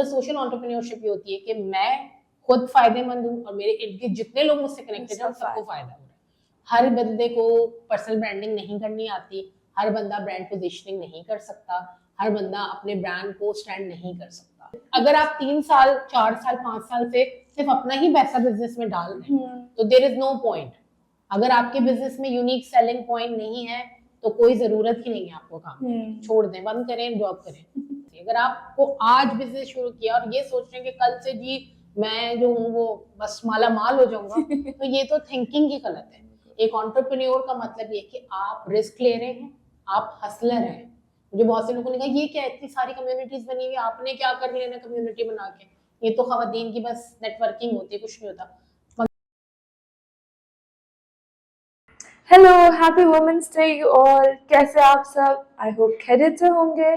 मतलब social entrepreneurship ये होती है कि मैं खुद फायदेमंद हूँ और मेरे इर्द गिर्द जितने लोग मुझसे कनेक्टेड हैं सबको फायदा हो रहा है। हर बंदे को पर्सनल ब्रांडिंग नहीं करनी आती, हर बंदा ब्रांड पोजिशनिंग नहीं कर सकता, हर बंदा अपने ब्रांड को स्टैंड नहीं कर सकता। अगर आप 3 साल 4 साल 5 साल से सिर्फ अपना ही पैसा बिजनेस में डाल रहे हैं तो देयर इज नो पॉइंट। अगर आपके बिजनेस में यूनिक सेलिंग पॉइंट नहीं है तो कोई जरूरत ही नहीं है आपको काम छोड़ दें, बंद करें, जॉब करें। अगर आपको आज बिजनेस शुरू किया और ये सोच रहे हैं कि कल से जी मैं जो हूँ वो बस माला माल हो जाऊंगा तो ये तो थिंकिंग ही गलत है। एक एंटरप्रेन्योर का मतलब ये कि आप रिस्क ले रहे हैं, आप हसलर हैं। मुझे बहुत से लोगों ने कहा ये क्या इतनी सारी कम्युनिटीज बनी हुई, आपने क्या कर लेना कम्युनिटी बना के, ये तो खवातीन की बस नेटवर्किंग होती है, कुछ नहीं होता। Hello, happy women's day you all. कैसे आप सब? आई होप खैरियत से होंगे।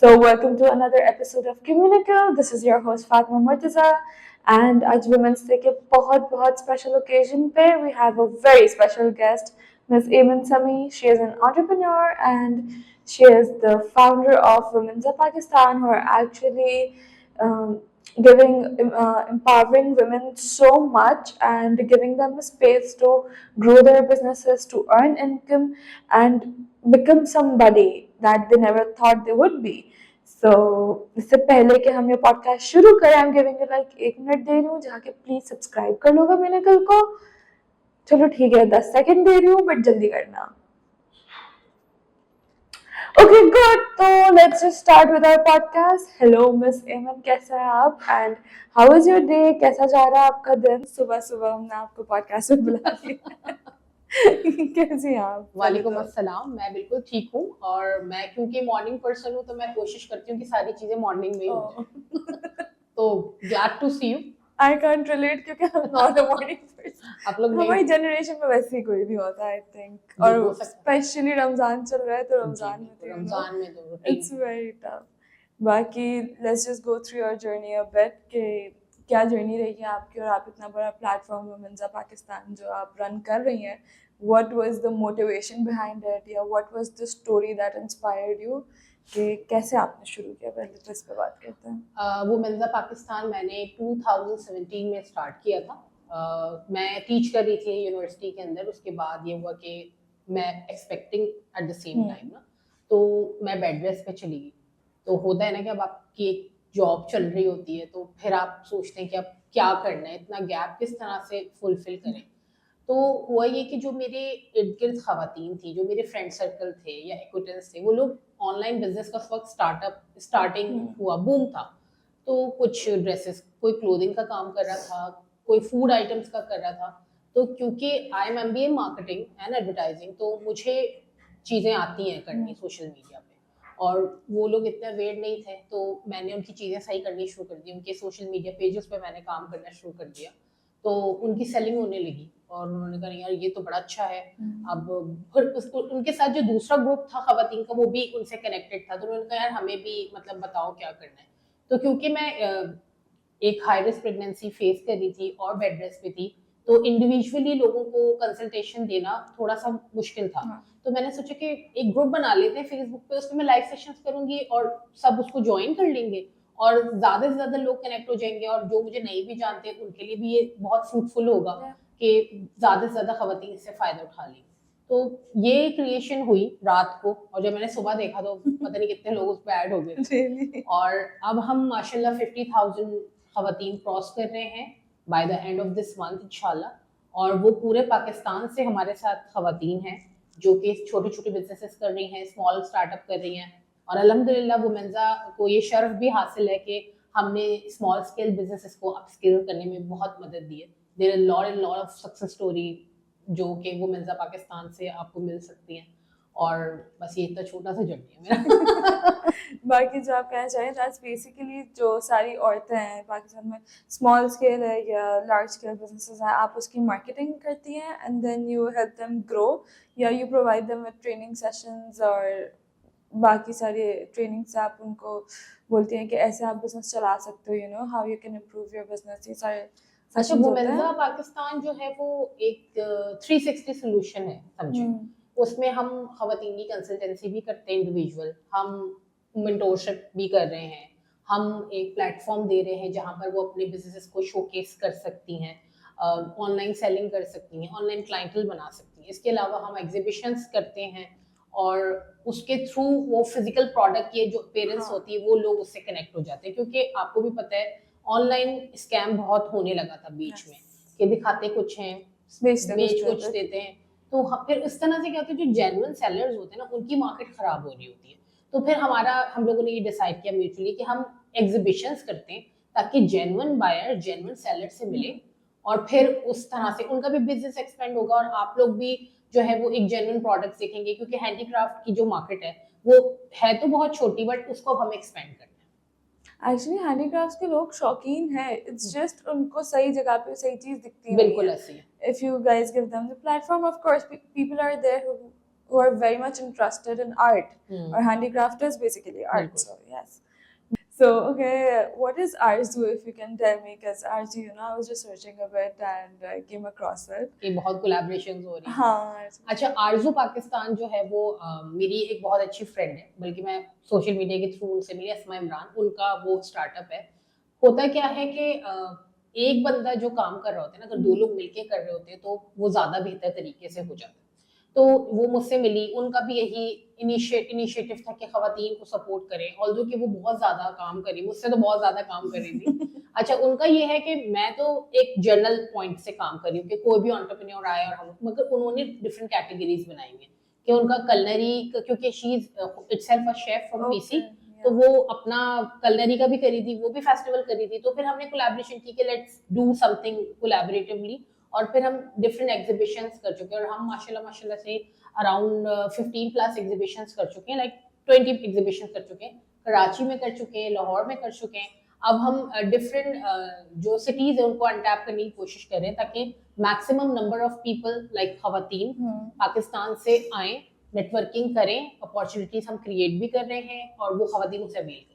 So welcome to another episode of Communical. This is your host Fatima Murtaza and आज वुमेन्स डे के बहुत बहुत स्पेशल ओकेजन पे we have a very special guest, miss Eman Sami. She is an entrepreneur and she is the founder of Women's of Pakistan, who are actually giving empowering women so much and giving them a space to grow their businesses, to earn income and become somebody that they never thought they would be. So इससे पहले कि हम ये podcast शुरू करें, I'm giving you like 1 minute दे रही हूँ जहाँ के प्लीज सब्सक्राइब कर लो कम्युनिकल को। चलो ठीक है, 10 सेकंड दे रही हूँ बट जल्दी करना। Okay, good. So let's just start with our podcast. Hello, Miss Eman, कैसे हैं आप? And how is your day? कैसा जा रहा है आपका दिन? सुबह सुबह हमने आपको पॉडकास्ट में बुला लिया। कैसी हैं आप? वालेकुम अस्सलाम। मैं बिल्कुल ठीक हूँ और मैं क्योंकि मॉर्निंग पर्सन हूँ तो मैं कोशिश करती हूँ कि सारी चीजें मॉर्निंग में ही हो जाए। तो glad to see you. I can't relate क्योंकि हम नॉट अ मॉर्निंग पर्सन। आप लोग हमारी जनरेशन में वैसे ही कोई नहीं होता आई थिंक, और स्पेशली रमजान चल रहा है तो रमजान में तो इट्स वेरी टफ। बाकी let's just go through your journey a bit कि क्या जर्नी रही है आपकी और आप इतना बड़ा प्लेटफॉर्म वुमेन्स ऑफ पाकिस्तान जो आप रन कर रही हैं, what was the motivation behind it या what was the story that inspired you कि कैसे आपने शुरू किया? पहले तो इस पे बात करते हैं। वुमेन्स ऑफ पाकिस्तान मैंने 2017 में स्टार्ट किया था। मैं टीच कर रही थी यूनिवर्सिटी के अंदर। उसके बाद ये हुआ कि मैं expecting at the same time ना, तो मैं बेड रेस्ट पे चली गई। तो होता है ना कि अब आपकी एक जॉब चल रही होती है तो फिर आप सोचते हैं कि अब क्या करना है, इतना गैप किस तरह से फुलफिल करें। तो हुआ ये कि जो मेरे इर्द गिर्द खवातीन थी, जो मेरे फ्रेंड सर्कल थे या एक्विटेंस थे, वो लोग ऑनलाइन बिजनेस का वक्त स्टार्टिंग हुआ, बूम था। तो कुछ ड्रेसेस, कोई क्लोथिंग का काम कर रहा था, कोई फूड आइटम्स का कर रहा था। तो क्योंकि I am MBA marketing and advertising, तो मुझे चीज़ें आती हैं करनी सोशल मीडिया पे, और वो लोग इतने अवेयर नहीं थे तो मैंने उनकी चीज़ें सही करनी शुरू कर दी। उनके सोशल मीडिया पेजेस पे मैंने काम करना शुरू कर दिया, तो उनकी सेलिंग होने लगी और उन्होंने कहा यार ये तो बड़ा अच्छा है। अब फिर उसको उनके साथ जो दूसरा ग्रुप था खवातीन का वो भी उनसे कनेक्टेड था, तो उन्होंने कहा यार हमें भी मतलब बताओ क्या करना है। तो क्योंकि मैं एक हाई रिस्क प्रेगनेंसी फेस कर रही थी और बेड रेस्ट पे थी, तो इंडिविजुअली लोगों को कंसल्टेशन देना थोड़ा सा मुश्किल था। तो मैंने सोचा कि एक ग्रुप बना लेते हैं फेसबुक पे, उसमें मैं लाइव सेशंस करूंगी और सब उसको ज्वाइन कर लेंगे और ज्यादा से ज्यादा लोग कनेक्ट हो जाएंगे, और जो मुझे नहीं भी जानते उनके लिए भी ये बहुत फ्रूटफुल होगा कि ज्यादा से ज्यादा खवातीन इससे फायदा उठा लेंगे। तो ये क्रिएशन हुई रात को, और जब मैंने सुबह देखा तो पता नहीं कितने लोग उस पर ऐड हो गए। और अब हम माशाल्लाह 50,000 खवातीन क्रॉस कर रहे हैं by the end of this month इंशाल्लाह। और वो पूरे पाकिस्तान से हमारे साथ खवातीन हैं जो कि छोटे छोटे बिजनेसेस कर रही हैं, स्मॉल स्टार्टअप कर रही हैं। और अल्हम्दुलिल्लाह वुमेन्जा को ये शर्फ भी हासिल है कि हमने स्मॉल स्केल बिजनेसेस को अपस्केल करने में बहुत मदद दी है। There are lot of success story जो कि वुमेन्जा पाकिस्तान से आपको मिल सकती हैं। और बस ये इतना छोटा सा जर्नी है मेरा। बाकी जो आप कहना चाहें दैट्स बेसिकली जो सारी औरतें हैं पाकिस्तान में, स्मॉल स्केल है या लार्ज स्केल बिजनेसेस हैं, आप उसकी मार्केटिंग करती हैं and then you help them grow, या you provide them with training sessions और बाकी सारी ट्रेनिंग से आप उनको बोलती हैं कि ऐसे आप बिजनेस चला सकते हो, you know how you can improve your business. ये सारे अच्छा, वुमेन्जा पाकिस्तान जो है वो एक 360 सोल्यूशन है समझे। उसमें हम खवातीन की कंसल्टेंसी भी करते हैं इंडिविजुअल, हम मेंटोरशिप भी कर रहे हैं, हम एक प्लेटफॉर्म दे रहे हैं जहाँ पर वो अपने बिजनेसेस को शोकेस कर सकती हैं, ऑनलाइन सेलिंग कर सकती हैं, ऑनलाइन क्लाइंटल बना सकती हैं। इसके अलावा हम एग्जीबिशंस करते हैं और उसके थ्रू वो फिजिकल प्रोडक्ट, ये जो पेरेंट्स हाँ। होती है वो लोग उससे कनेक्ट हो जाते हैं, क्योंकि आपको भी पता है ऑनलाइन स्कैम बहुत होने लगा था बीच में, कि दिखाते कुछ हैं, बेच कुछ देते हैं। तो फिर इस तरह से क्या होता है, जो जेन्युइन सेलर्स होते हैं ना, उनकी मार्केट खराब हो रही होती है। तो फिर हम लोगों ने ये डिसाइड किया म्यूचुअली कि हम एग्जीबिशंस करते हैं, ताकि जेन्युइन बायर जेन्युइन सेलर से मिले, और फिर उस तरह से उनका भी बिजनेस एक्सपेंड होगा और आप लोग भी जो है वो एक जेन्युइन प्रोडक्ट देखेंगे, क्योंकि हैंडीक्राफ्ट की जो मार्केट है वो है तो बहुत छोटी, बट उसको अब हम एक्सपेंड करते हैं। एक्चुअली हैंडीक्राफ्ट्स के लोग शौकीन हैं, इट्स जस्ट उनको सही जगह पे सही चीज दिखती बिल्कुल ऐसे ही। if you guys give them the platform, of course people are there who are very much interested in art, or handicraft is basically art. बिल्कुल। So yes. So okay, what is Arzu, if you can tell me? Because Arzu, I was just searching a bit and I came across it. ये बहुत collaborations हो रही हैं। हाँ। अच्छा, आरजू पाकिस्तान जो है वो मेरी एक बहुत अच्छी फ्रेंड है, बल्कि मैं सोशल मीडिया के थ्रू उनसे मिली, अस्मा इमरान, उनका वो स्टार्टअप है। होता क्या है कि एक बंदा जो काम कर रहा होता है ना, अगर दो लोग मिलके कर रहे होते हैं तो वो ज़्यादा बेहतर तरीके से हो जाता है। तो वो मुझसे मिली, उनका भी यही इनिशिएटिव था कि खवातीन को सपोर्ट करें, ऑल्दो कि वो बहुत ज़्यादा काम करी, मुझसे तो बहुत ज़्यादा काम कर रही थी। अच्छा, उनका ये है कि मैं तो एक जनरल पॉइंट से काम कर रही हूँ कि कोई भी एंटरप्रेन्योर आए और हम, मगर उन्होंने डिफरेंट कैटेगरीज बनाई हैं कि उनका कलनरी, क्योंकि she is itself a chef from PC, तो वो अपना कलनरी का भी करी थी, वो भी फेस्टिवल करी थी। तो फिर हमने कोलैबोरेशन की कि लेट्स डू समथिंग कोलैबोरेटिवली, और फिर हम डिफरेंट एग्जीबिशंस कर चुके हैं, और हम माशाल्लाह से अराउंड 15+ एग्जीबिशंस कर चुके हैं, लाइक 20 एग्जीबिशंस कर चुके हैं, कराची में कर चुके हैं, लाहौर में कर चुके हैं। अब हम डिफरेंट जो सिटीज है उनको अनटैप करने की कोशिश कर रहे हैं, ताकि maximum number of people like खवातीन पाकिस्तान से आए, नेटवर्किंग करें, अपॉर्चुनिटीज हम क्रिएट भी कर रहे हैं और वो खवातीन उसे अवेल करें।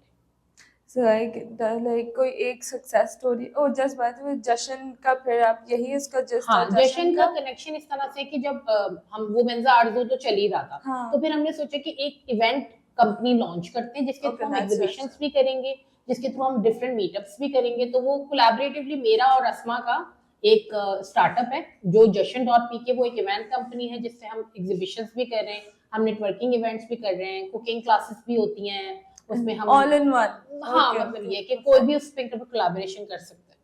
So like कोई एक सक्सेस स्टोरी, ओ जस्ट बात है जशन का, फिर आप यही इसका जस्ट हाँ, जशन का कनेक्शन इस तरह से कि जब हम वो मेंजा आरजू तो चल ही रहा था, हाँ। तो फिर हमने सोचा कि एक इवेंट कंपनी लॉन्च करते हैं, जिसके थ्रू हम एग्जीबिशंस भी करेंगे, जिसके थ्रू हम डिफरेंट मीटअप्स भी करेंगे। तो वो कोलैबोरेटिवली मेरा और अस्मा का एक स्टार्टअप है जो जशन.pk, वो एक इवेंट कंपनी है जिससे हम एग्जीबिशंस भी कर रहे हैं, हम नेटवर्किंग इवेंट्स भी कर रहे हैं, कुकिंग क्लासेस भी होती हैं उसमें, हम ऑल इन वन। हाँ, मतलब ये कि कोई भी उस पे कोलैबोरेशन कर सकता है,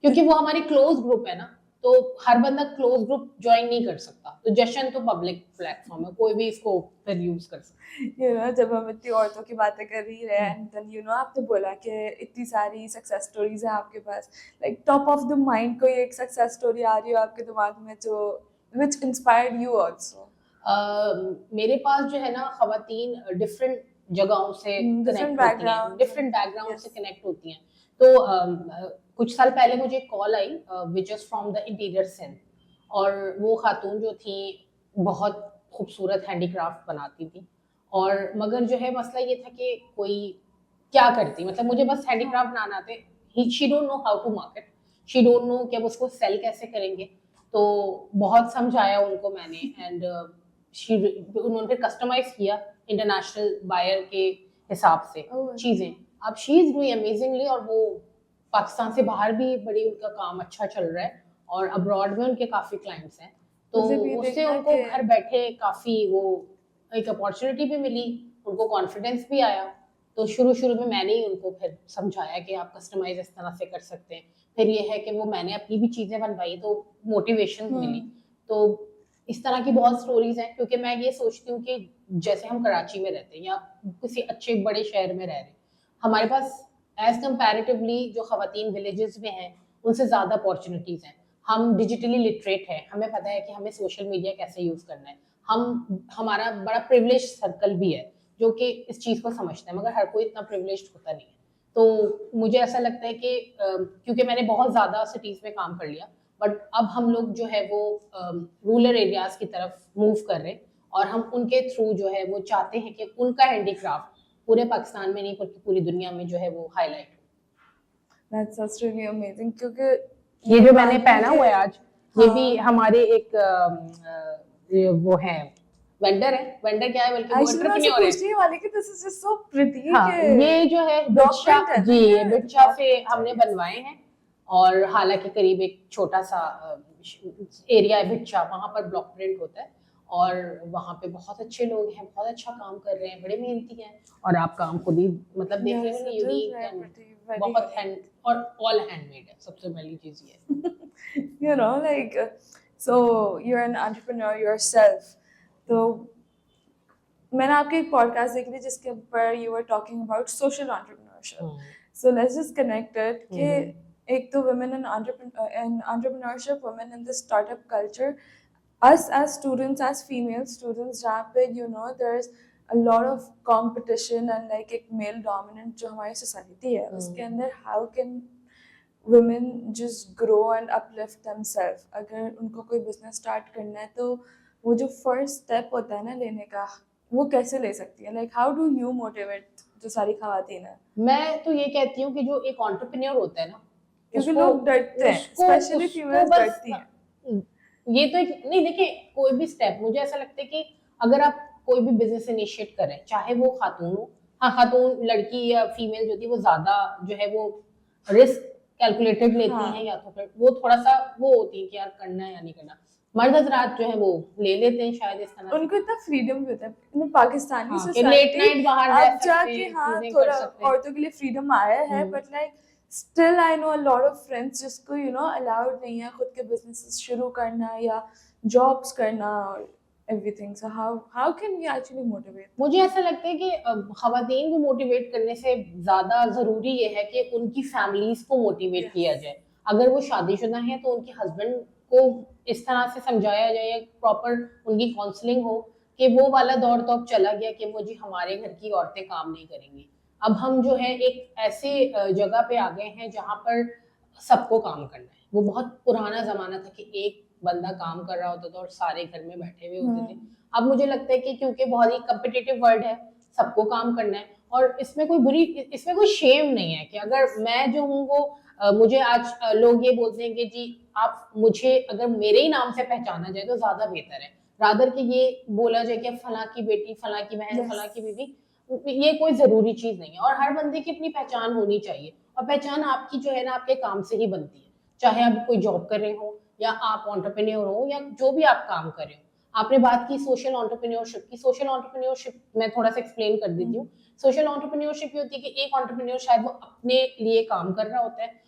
क्योंकि वो हमारी क्लोज ग्रुप है ना, तो हर बंदा क्लोज ग्रुप ज्वाइन नहीं कर सकता। तो जशन तो पब्लिक प्लेटफॉर्म है, कोई भी इसको फिर यूज कर सकता है। जब हम इतनी औरतों की बातें कर ही रहे हैं, देन आपने बोला कि इतनी सारी सक्सेस स्टोरीज हैं आपके पास, like top of the mind कोई एक सक्सेस स्टोरी आ रही हो आपके दिमाग में जो व्हिच इंस्पायर्ड यू आल्सो? मेरे पास जो है ना, खवातीन डिफरेंट जगहों से कनेक्ट होती हैं, डिफरेंट बैकग्राउंड से कनेक्ट होती हैं। तो कुछ साल पहले मुझे कॉल आई which is from the interior Sindh, और वो खातून जो थी बहुत खूबसूरत हैंडीक्राफ्ट बनाती थी, और मगर जो है मसला ये था कि कोई क्या करती, मतलब मुझे बस हैंडीक्राफ्ट बनाना आते, she don't know how to market, she don't know कि अब उसको सेल कैसे करेंगे। तो बहुत समझाया उनको मैंने, एंड उन्होंने फिर कस्टमाइज किया इंटरनेशनल बायर के हिसाब से चीज़ें। अब शी इज़ डूइंग अमेजिंगली, और वो पाकिस्तान से बाहर भी बड़ी उनका काम अच्छा चल रहा है, और अब्रॉड में उनके काफ़ी क्लाइंट्स हैं। तो उससे उनको घर बैठे काफ़ी वो एक अपॉर्चुनिटी भी मिली, उनको कॉन्फिडेंस भी आया। तो शुरू में मैंने ही उनको फिर समझाया कि आप कस्टमाइज इस तरह से कर सकते हैं। फिर ये है कि वो मैंने अपनी भी चीज़ें बनवाई तो मोटिवेशन मिली। तो इस तरह की बहुत स्टोरीज हैं, क्योंकि मैं ये सोचती हूँ कि जैसे हम कराची में रहते हैं या किसी अच्छे बड़े शहर में रह रहे हैं, हमारे पास एज कंपैरेटिवली जो खवातीन विलेजेस में हैं उनसे ज़्यादा अपॉर्चुनिटीज़ हैं। हम डिजिटली लिटरेट हैं, हमें पता है कि हमें सोशल मीडिया कैसे यूज़ करना है, हमारा बड़ा प्रिविलेज सर्कल भी है जो कि इस चीज़ को समझता है, मगर हर कोई इतना प्रिविलेज्ड होता नहीं है। तो मुझे ऐसा लगता है कि क्योंकि मैंने बहुत ज़्यादा सिटीज़ में काम कर लिया, बट अब हम लोग जो है वो रूरल एरियाज़ की तरफ मूव कर रहे हैं, और हम उनके थ्रू जो है वो चाहते हैं कि उनका हैंडीक्राफ्ट पूरे पाकिस्तान में नहीं बल्कि पूरी दुनिया में जो है वो हाईलाइट हो। That's really amazing, क्योंकि ये जो मैंने पहना हुआ है आज, ये भी हमारे एक वो है वेंडर है, वेंडर क्या है बल्कि वो एक्चुअली मैं एंटरप्रेन्योर है। पूछने वाली कि this is just so pretty हाँ, कि ये जो है ब्लॉक बिच्छा, प्रिंट है जी ना, ये बिच्छा ब्लॉक से प्रिंट हमने है। बनवाए हैं। और हालांकि करीब एक छोटा सा एरिया है बिच्छा, वहां पर ब्लॉक प्रिंट होता है और वहां पे बहुत अच्छे लोग हैं, बहुत अच्छा काम कर रहे हैं, बड़े मेहनती हैं। और आप काम खुद ही मतलब देखने Yes, में it is unique very and pretty, very बहुत unique. हैंड और ऑल हैंडमेड है, सबसे पहली चीज ये है। You know, like, so you're an entrepreneur yourself. तो मैंने आपकी एक पॉडकास्ट देखी थी जिसके ऊपर you were talking about social entrepreneurship. So let's just connect it कि एक तो women in entrepreneurship, women in the startup culture, us as students, as female students, जहाँ पे you know there's a lot of competition and like एक male dominant जो हमारी society है उसके अंदर how can women just grow and uplift themselves. अगर उनको कोई business start करना है तो वो जो first step होता है ना लेने का वो कैसे ले सकती है? Like how do you motivate जो सारी खवातीन है? मैं तो ये कहती हूँ कि जो एक एंटरप्रेन्योर होता है ना, क्योंकि लोग डरते हैं, स्पेशली फीमेल्स डरती हैं। ये तो एक नहीं, देखिए कोई भी स्टेप, मुझे ऐसा लगता है कि अगर आप कोई भी बिजनेस इनिशिएट करें, चाहे वो खातून हो, हाँ खातून लड़की या फीमेल जो होती है वो ज्यादा जो है वो रिस्क कैलकुलेटेड लेती हाँ। हैं, या तो फिर वो थोड़ा सा वो होती है कि यार करना है या नहीं करना। मर्द हजरात जो है वो ले लेते हैं शायद इस तरह उनको इतना फ्रीडम भी होता है इन पाकिस्तानी हाँ, कि लेट सोसाइटी नाइट बाहर रह अब सकते जाके हैं, हाँ चीजें कर थोड़ा सकते हैं। औरतों के लिए फ्रीडम आया है but like still I know a lot of friends जिसको यू नो अलाउड नहीं है खुद के बिजनेसेस शुरू करना या जॉब्स करना everything so how can we actually motivate मुझे ऐसा लगता है कि खवातीन को मोटिवेट करने से ज्यादा जरूरी ये है कि उनकी फैमिलीज को मोटिवेट Yes. किया जाए। अगर वो शादीशुदा हैं तो उनके हस्बैंड को इस तरह से समझाया जाए, प्रॉपर उनकी काउंसलिंग हो कि वो वाला दौर तो अब चला गया कि वो जी हमारे घर की औरतें काम नहीं करेंगी। अब हम जो है एक ऐसे जगह पे आ गए हैं जहाँ पर सबको काम करना है। वो बहुत पुराना जमाना था कि एक बंदा काम कर रहा होता था और सारे घर में बैठे हुए होते थे। अब मुझे लगता है कि क्योंकि बहुत ही कम्पिटिटिव वर्ल्ड है, सबको काम करना है और इसमें कोई शेम नहीं है कि अगर मैं जो हूँ वो मुझे आज लोग ये बोलते हैं कि जी आप मुझे अगर मेरे ही नाम से पहचाना जाए तो ज्यादा बेहतर है, रादर कि ये बोला जाए कि फलां की बेटी, फलां की बहन, फलां की बीवी। ये कोई जरूरी चीज नहीं है और हर बंदे की अपनी पहचान होनी चाहिए और पहचान आपकी जो है ना आपके काम से ही बनती है। चाहे आप कोई जॉब कर रहे हो या आप एंटरप्रेन्योर हो या जो भी आप काम कर रहे हो। आपने बात की सोशल एंटरप्रेन्योरशिप की। सोशल एंटरप्रेन्योरशिप मैं थोड़ा सा एक्सप्लेन कर देती हूँ। सोशल एंटरप्रेन्योरशिप ये होती है कि एक एंटरप्रेन्योर शायद वो अपने लिए काम कर रहा होता है,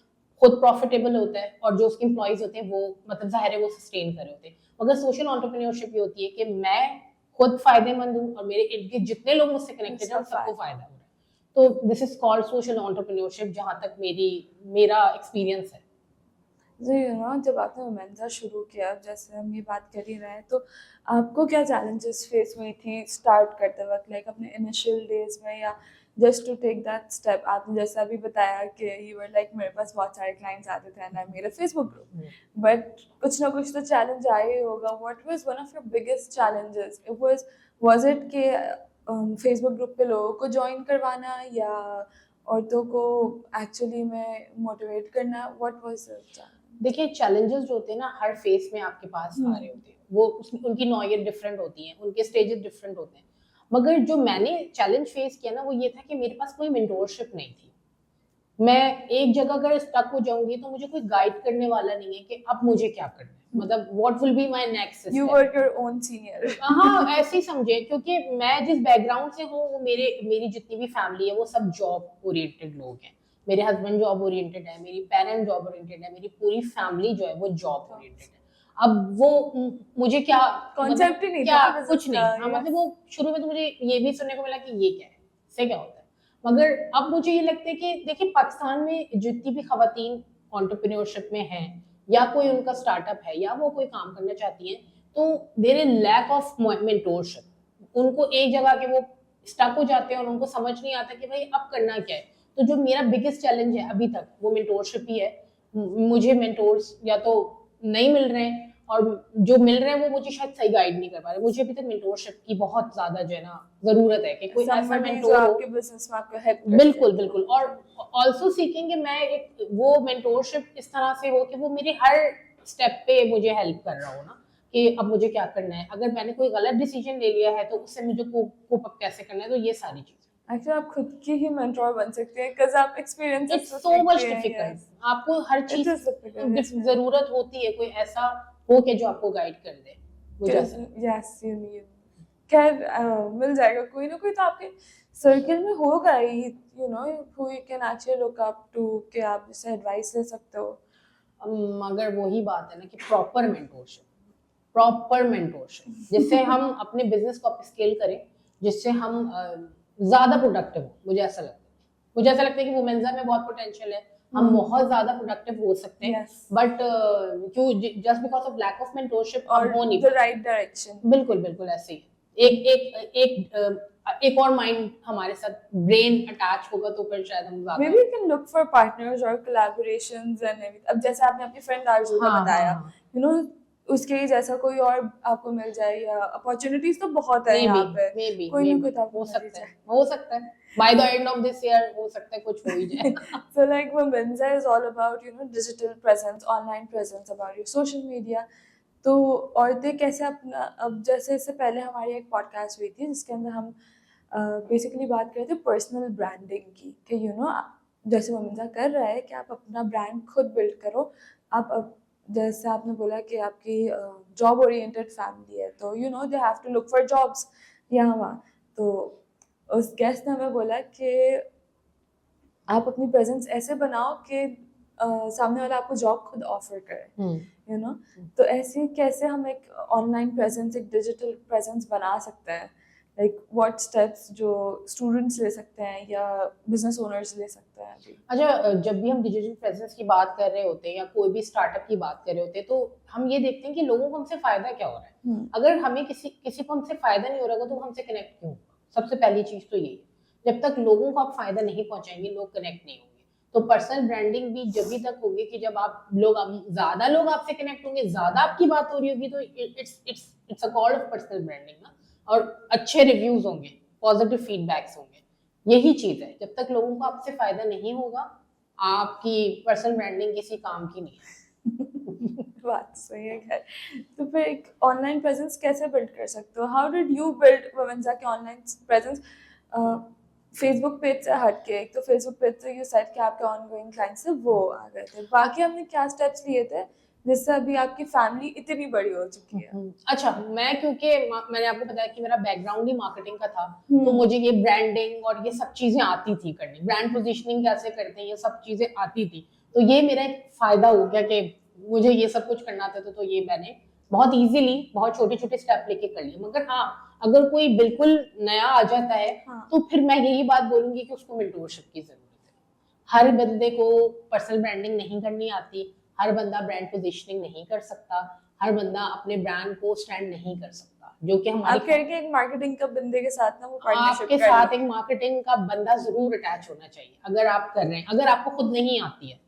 खुद प्रॉफिटेबल होता है और जो उसके एम्प्लॉइज होते हैं वो मतलब जाहिर है वो सस्टेन कर रहे होते हैं। मगर सोशल एंटरप्रेन्योरशिप ये होती है कि मैं खुद फायदेमंद हूँ और मेरे इर्द गिर्द जितने लोग मुझसे कनेक्टेड हैं सबको फायदा हो रहा है। तो this is called social entrepreneurship, जहाँ तक मेरा एक्सपीरियंस है। जी यू नो जब आपने वुमेन्सा शुरू किया जैसे हम ये बात कर ही रहे हैं तो आपको क्या चैलेंजेस फेस हुई थी स्टार्ट करते वक्त लाइक अपने इनिशियल डेज में या just to take that step? आपने जैसे अभी बताया कि यू वर लाइक मेरे पास बहुत सारे क्लाइंट्स आते थे and I made a Facebook group but कुछ ना कुछ तो चैलेंज आया ही होगा। What was one of your biggest challenges? It was it कि फेसबुक ग्रुप पे लोगों को ज्वाइन करवाना या औरतों को एक्चुअली में मोटिवेट करना? What was the challenge? देखिए चैलेंजेस जो होते हैं ना हर फेस में आपके पास आ रहे होते हैं, वो उनकी नौयत डिफरेंट होती हैं, उनके स्टेजेस डिफरेंट होते हैं। मगर जो मैंने चैलेंज फेस किया ना वो ये था कि मेरे पास कोई मेंटोरशिप नहीं थी। मैं एक जगह अगर स्टक हो जाऊंगी तो मुझे कोई गाइड करने वाला नहीं है कि अब मुझे क्या करना है, मतलब what will be my next You were your own senior. हाँ ऐसे ही समझे, क्योंकि मैं जिस बैकग्राउंड से हूँ वो मेरी जितनी भी फैमिली है वो सब जॉब ओरिएंटेड लोग हैं। मेरे हस्बैंड जॉब ओरिएंटेड है, मेरी पेरेंट्स जॉब ओरिएंटेड है, मेरी पूरी फैमिली जो है वो जॉब ओरिएंटेड है। अब वो मुझे क्या कॉन्सेप्ट ही नहीं क्या था कुछ नहीं, हाँ मतलब वो शुरू में तो मुझे ये भी सुनने को मिला कि ये क्या है, इससे क्या होता है। मगर अब मुझे ये लगता है कि देखिए पाकिस्तान में जितनी भी खवातीन एंटरप्रेन्योरशिप में हैं या कोई उनका स्टार्टअप है या वो कोई काम करना चाहती हैं तो there is lack of mentorship. उनको एक जगह के वो स्टक हो जाते हैं और उनको समझ नहीं आता कि भाई अब करना क्या है। तो जो मेरा बिगेस्ट चैलेंज है अभी तक वो मेंटोरशिप ही है। मुझे मेंटोर्स या तो नहीं मिल रहे हैं और जो मिल रहे हैं वो मुझे शायद सही गाइड नहीं कर पा रहे। मुझे अभी तक मेंटोरशिप की बहुत ज्यादा जो है ना जरूरत है कि कोई ऐसा मेंटोर हो आपके बिजनेस में आपको हेल्प कर बिल्कुल बिल्कुल। और ऑल्सो सीखेंगे मैं एक वो मेंटोरशिप इस तरह से हो कि वो मेरे हर स्टेप पे मुझे हेल्प कर रहा हो ना, कि अब मुझे क्या करना है, अगर मैंने कोई गलत डिसीजन ले लिया है तो उससे मुझे कोप अप कैसे करना है, तो ये सारी चीजें। एक्चुअली आप खुद की ही मेंटोर बन सकते हैं बिकॉज़ आप एक्सपीरियंसेस इट्स से सो मच सीखते हैं। डिफिकल्ट, यस, आपको हर इट चीज इज डिफिकल्ट। जरूरत होती है कोई ऐसा हो के जो आपको गाइड कर दे, मुझे ऐसा लगता है। यस, यू नीड, खैर मिल जाएगा कोई ना कोई, तो आपके सर्कल में होगा ही, you know, who you can actually look up to, कि आप जिससे एडवाइस ले सकते हो। मगर वही बात है ना कि प्रॉपर मेंटोरशिप जिससे हम अपने बिजनेस को स्केल करें, जिससे हम ज्यादा प्रोडक्टिव हो। मुझे ऐसा लगता है कि वुमेन्स में बहुत पोटेंशियल है, हम बहुत ज्यादा प्रोडक्टिव हो सकते हैं, Yes. बट क्यों just because of lack of mentorship और हम हो नहीं द पाते। Right direction. बिल्कुल बिल्कुल ऐसे ही एक और माइंड हमारे साथ, ब्रेन अटैच होगा तो फिर शायद हम ज्यादा Maybe you can look for partners or collaborations and everything. अब जैसे आपने अपनी फ्रेंड आरजू का हाँ, बताया, हाँ, यू नो, उसके ही जैसा कोई और आपको मिल जाए, या अपॉर्चुनिटीज तो बहुत है यहाँ पे, कोई ना कोई तो आपको हो मिल ही सकता जाए। है, by the end of this year हो सकता है कुछ हो ही जाए। So like Womenza is all about, you know, digital presence, online presence, about your social media. तो औरतें कैसे अपना, अब जैसे इससे पहले हमारी एक पॉडकास्ट हुई थी जिसके अंदर हम बेसिकली बात कर रहे थे पर्सनल ब्रांडिंग की, कि यू नो जैसे वोमेंजा कर रहा है कि आप अपना ब्रांड खुद बिल्ड करो। आप अब जैसे आपने बोला कि आपकी जॉब ओरिएंटेड फैमिली है, तो you know they have to look for jobs यहाँ वहाँ। तो उस गेस्ट ने हमें बोला कि आप अपनी प्रेजेंस ऐसे बनाओ कि सामने वाला आपको जॉब खुद ऑफर करे, यू नो। तो ऐसे कैसे हम एक ऑनलाइन प्रेजेंस, एक डिजिटल प्रेजेंस बना सकते हैं, लाइक व्हाट स्टेप्स जो स्टूडेंट्स ले सकते हैं या बिजनेस ओनर्स ले सकते हैं अभी? अच्छा, जब भी हम डिजिटल प्रेजेंस की बात कर रहे होते हैं या कोई भी स्टार्टअप की बात कर रहे होते हैं, तो हम ये देखते हैं कि लोगों को हमसे फायदा क्या हो रहा है। अगर हमें किसी को हमसे फायदा नहीं हो रहा तो हमसे कनेक्ट क्यों होगा? सबसे पहली चीज तो ये, जब तक लोगों को आप फायदा नहीं पहुंचाएंगे लोग कनेक्ट नहीं होंगे। तो पर्सनल ब्रांडिंग भी जब भी तक होगी कि जब आप ज्यादा लोग आपसे कनेक्ट होंगे, ज्यादा आपकी बात हो रही होगी, तो it's a call of personal branding ना। और अच्छे रिव्यूज होंगे, पॉजिटिव फीडबैक्स होंगे, यही चीज है। जब तक लोगों को आपसे फायदा नहीं होगा, आपकी पर्सनल ब्रांडिंग किसी काम की नहीं है। बात सही है। खैर, तो फिर एक ऑनलाइन प्रेजेंस कैसे बिल्ड कर सकते हो? हाउ डिड यू बिल्ड वोमेंजा के ऑनलाइन प्रेजेंस? फेसबुक पेज से हट के, एक तो फेसबुक पेज से यू सेड कि आपके ऑनगोइंग क्लाइंट्स से वो आ गए थे, बाकी हमने क्या स्टेप्स लिए थे जिससे अभी आपकी फैमिली इतनी बड़ी हो चुकी है? अच्छा, मैं क्योंकि मैंने आपको बताया कि मेरा बैकग्राउंड ही मार्केटिंग का था, तो मुझे ये ब्रांडिंग और ये सब चीजें आती थी करनी, ब्रांड पोजीशनिंग कैसे करते हैं ये सब चीजें आती थी। तो ये मेरा एक फायदा हो गया कि मुझे ये सब कुछ करना था, तो ये मैंने बहुत इजीली बहुत छोटे छोटे स्टेप लेके कर लिए। मगर हाँ, अगर कोई बिल्कुल नया आ जाता है, तो फिर मैं यही बात बोलूंगी कि उसको मेंटोरशिप की जरूरत है। हर बंदे को पर्सनल ब्रांडिंग नहीं करनी आती, हर बंदा ब्रांड पोजीशनिंग नहीं कर सकता, हर बंदा अपने ब्रांड को स्टैंड नहीं कर सकता, जो कि हमारे आप कह रहे हैं कि एक मार्केटिंग का बंदे के साथ ना वो पार्टनरशिप आपके साथ एक मार्केटिंग का बंदा जरूर अटैच होना चाहिए। अगर आप कर रहे हैं, अगर आपको खुद नहीं आती है,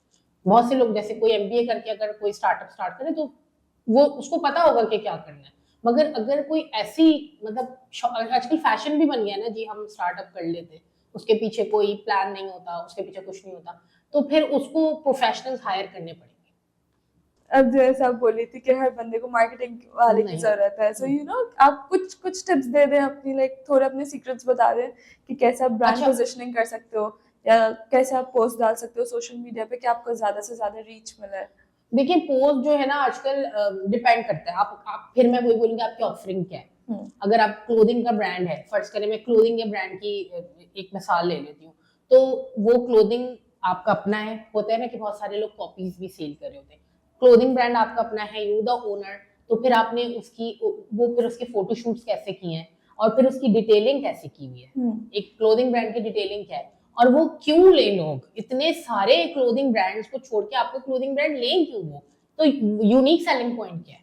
बहुत से लोग जैसे कोई एमबीए करके अगर कोई स्टार्टअप स्टार्ट करे तो वो उसको पता होगा कि क्या करना है। मगर अगर कोई ऐसी, मतलब आजकल फैशन भी बन गया ना जी, हम स्टार्टअप कर लेते, उसके पीछे कोई प्लान नहीं होता, उसके पीछे कुछ नहीं होता, तो फिर उसको प्रोफेशनल्स हायर करने पड़ेंगे। अब जैसा आप बोली थी कि हर बंदे को मार्केटिंग वाले की जरूरत है, सो यू नो आप कुछ टिप्स दे दें अपनी, लाइक थोड़े अपने सीक्रेट्स बता दें कि कैसे आप ब्रांड पोजीशनिंग कर सकते हो, या कैसे आप पोस्ट डाल सकते हो सोशल मीडिया पे कि आपको ज्यादा से ज्यादा रीच मिले। देखिए, पोस्ट जो है ना आजकल डिपेंड करता है, आप फिर मैं वही बोलूंगी आपकी ऑफरिंग क्या है। अगर आप क्लोथिंग का ब्रांड है, फर्स्ट करें मैं क्लोथिंग के ब्रांड की एक मिसाल ले लेती हूँ, तो वो क्लोथिंग आपका अपना है, होता है ना कि बहुत सारे लोग कॉपीज भी सेल कर रहे होते हैं। क्लोथिंग ब्रांड आपका अपना है, यू द ओनर, तो फिर आपने उसके फोटोशूट्स कैसे किए हैं और फिर उसकी डिटेलिंग कैसे की हुई है। एक क्लोथिंग ब्रांड की डिटेलिंग क्या है, और वो क्यों ले लोग, इतने सारे क्लोथिंग ब्रांड्स को छोड़ के आपको क्लोथिंग ब्रांड लें क्यों? वो तो यूनिक सेलिंग पॉइंट क्या है,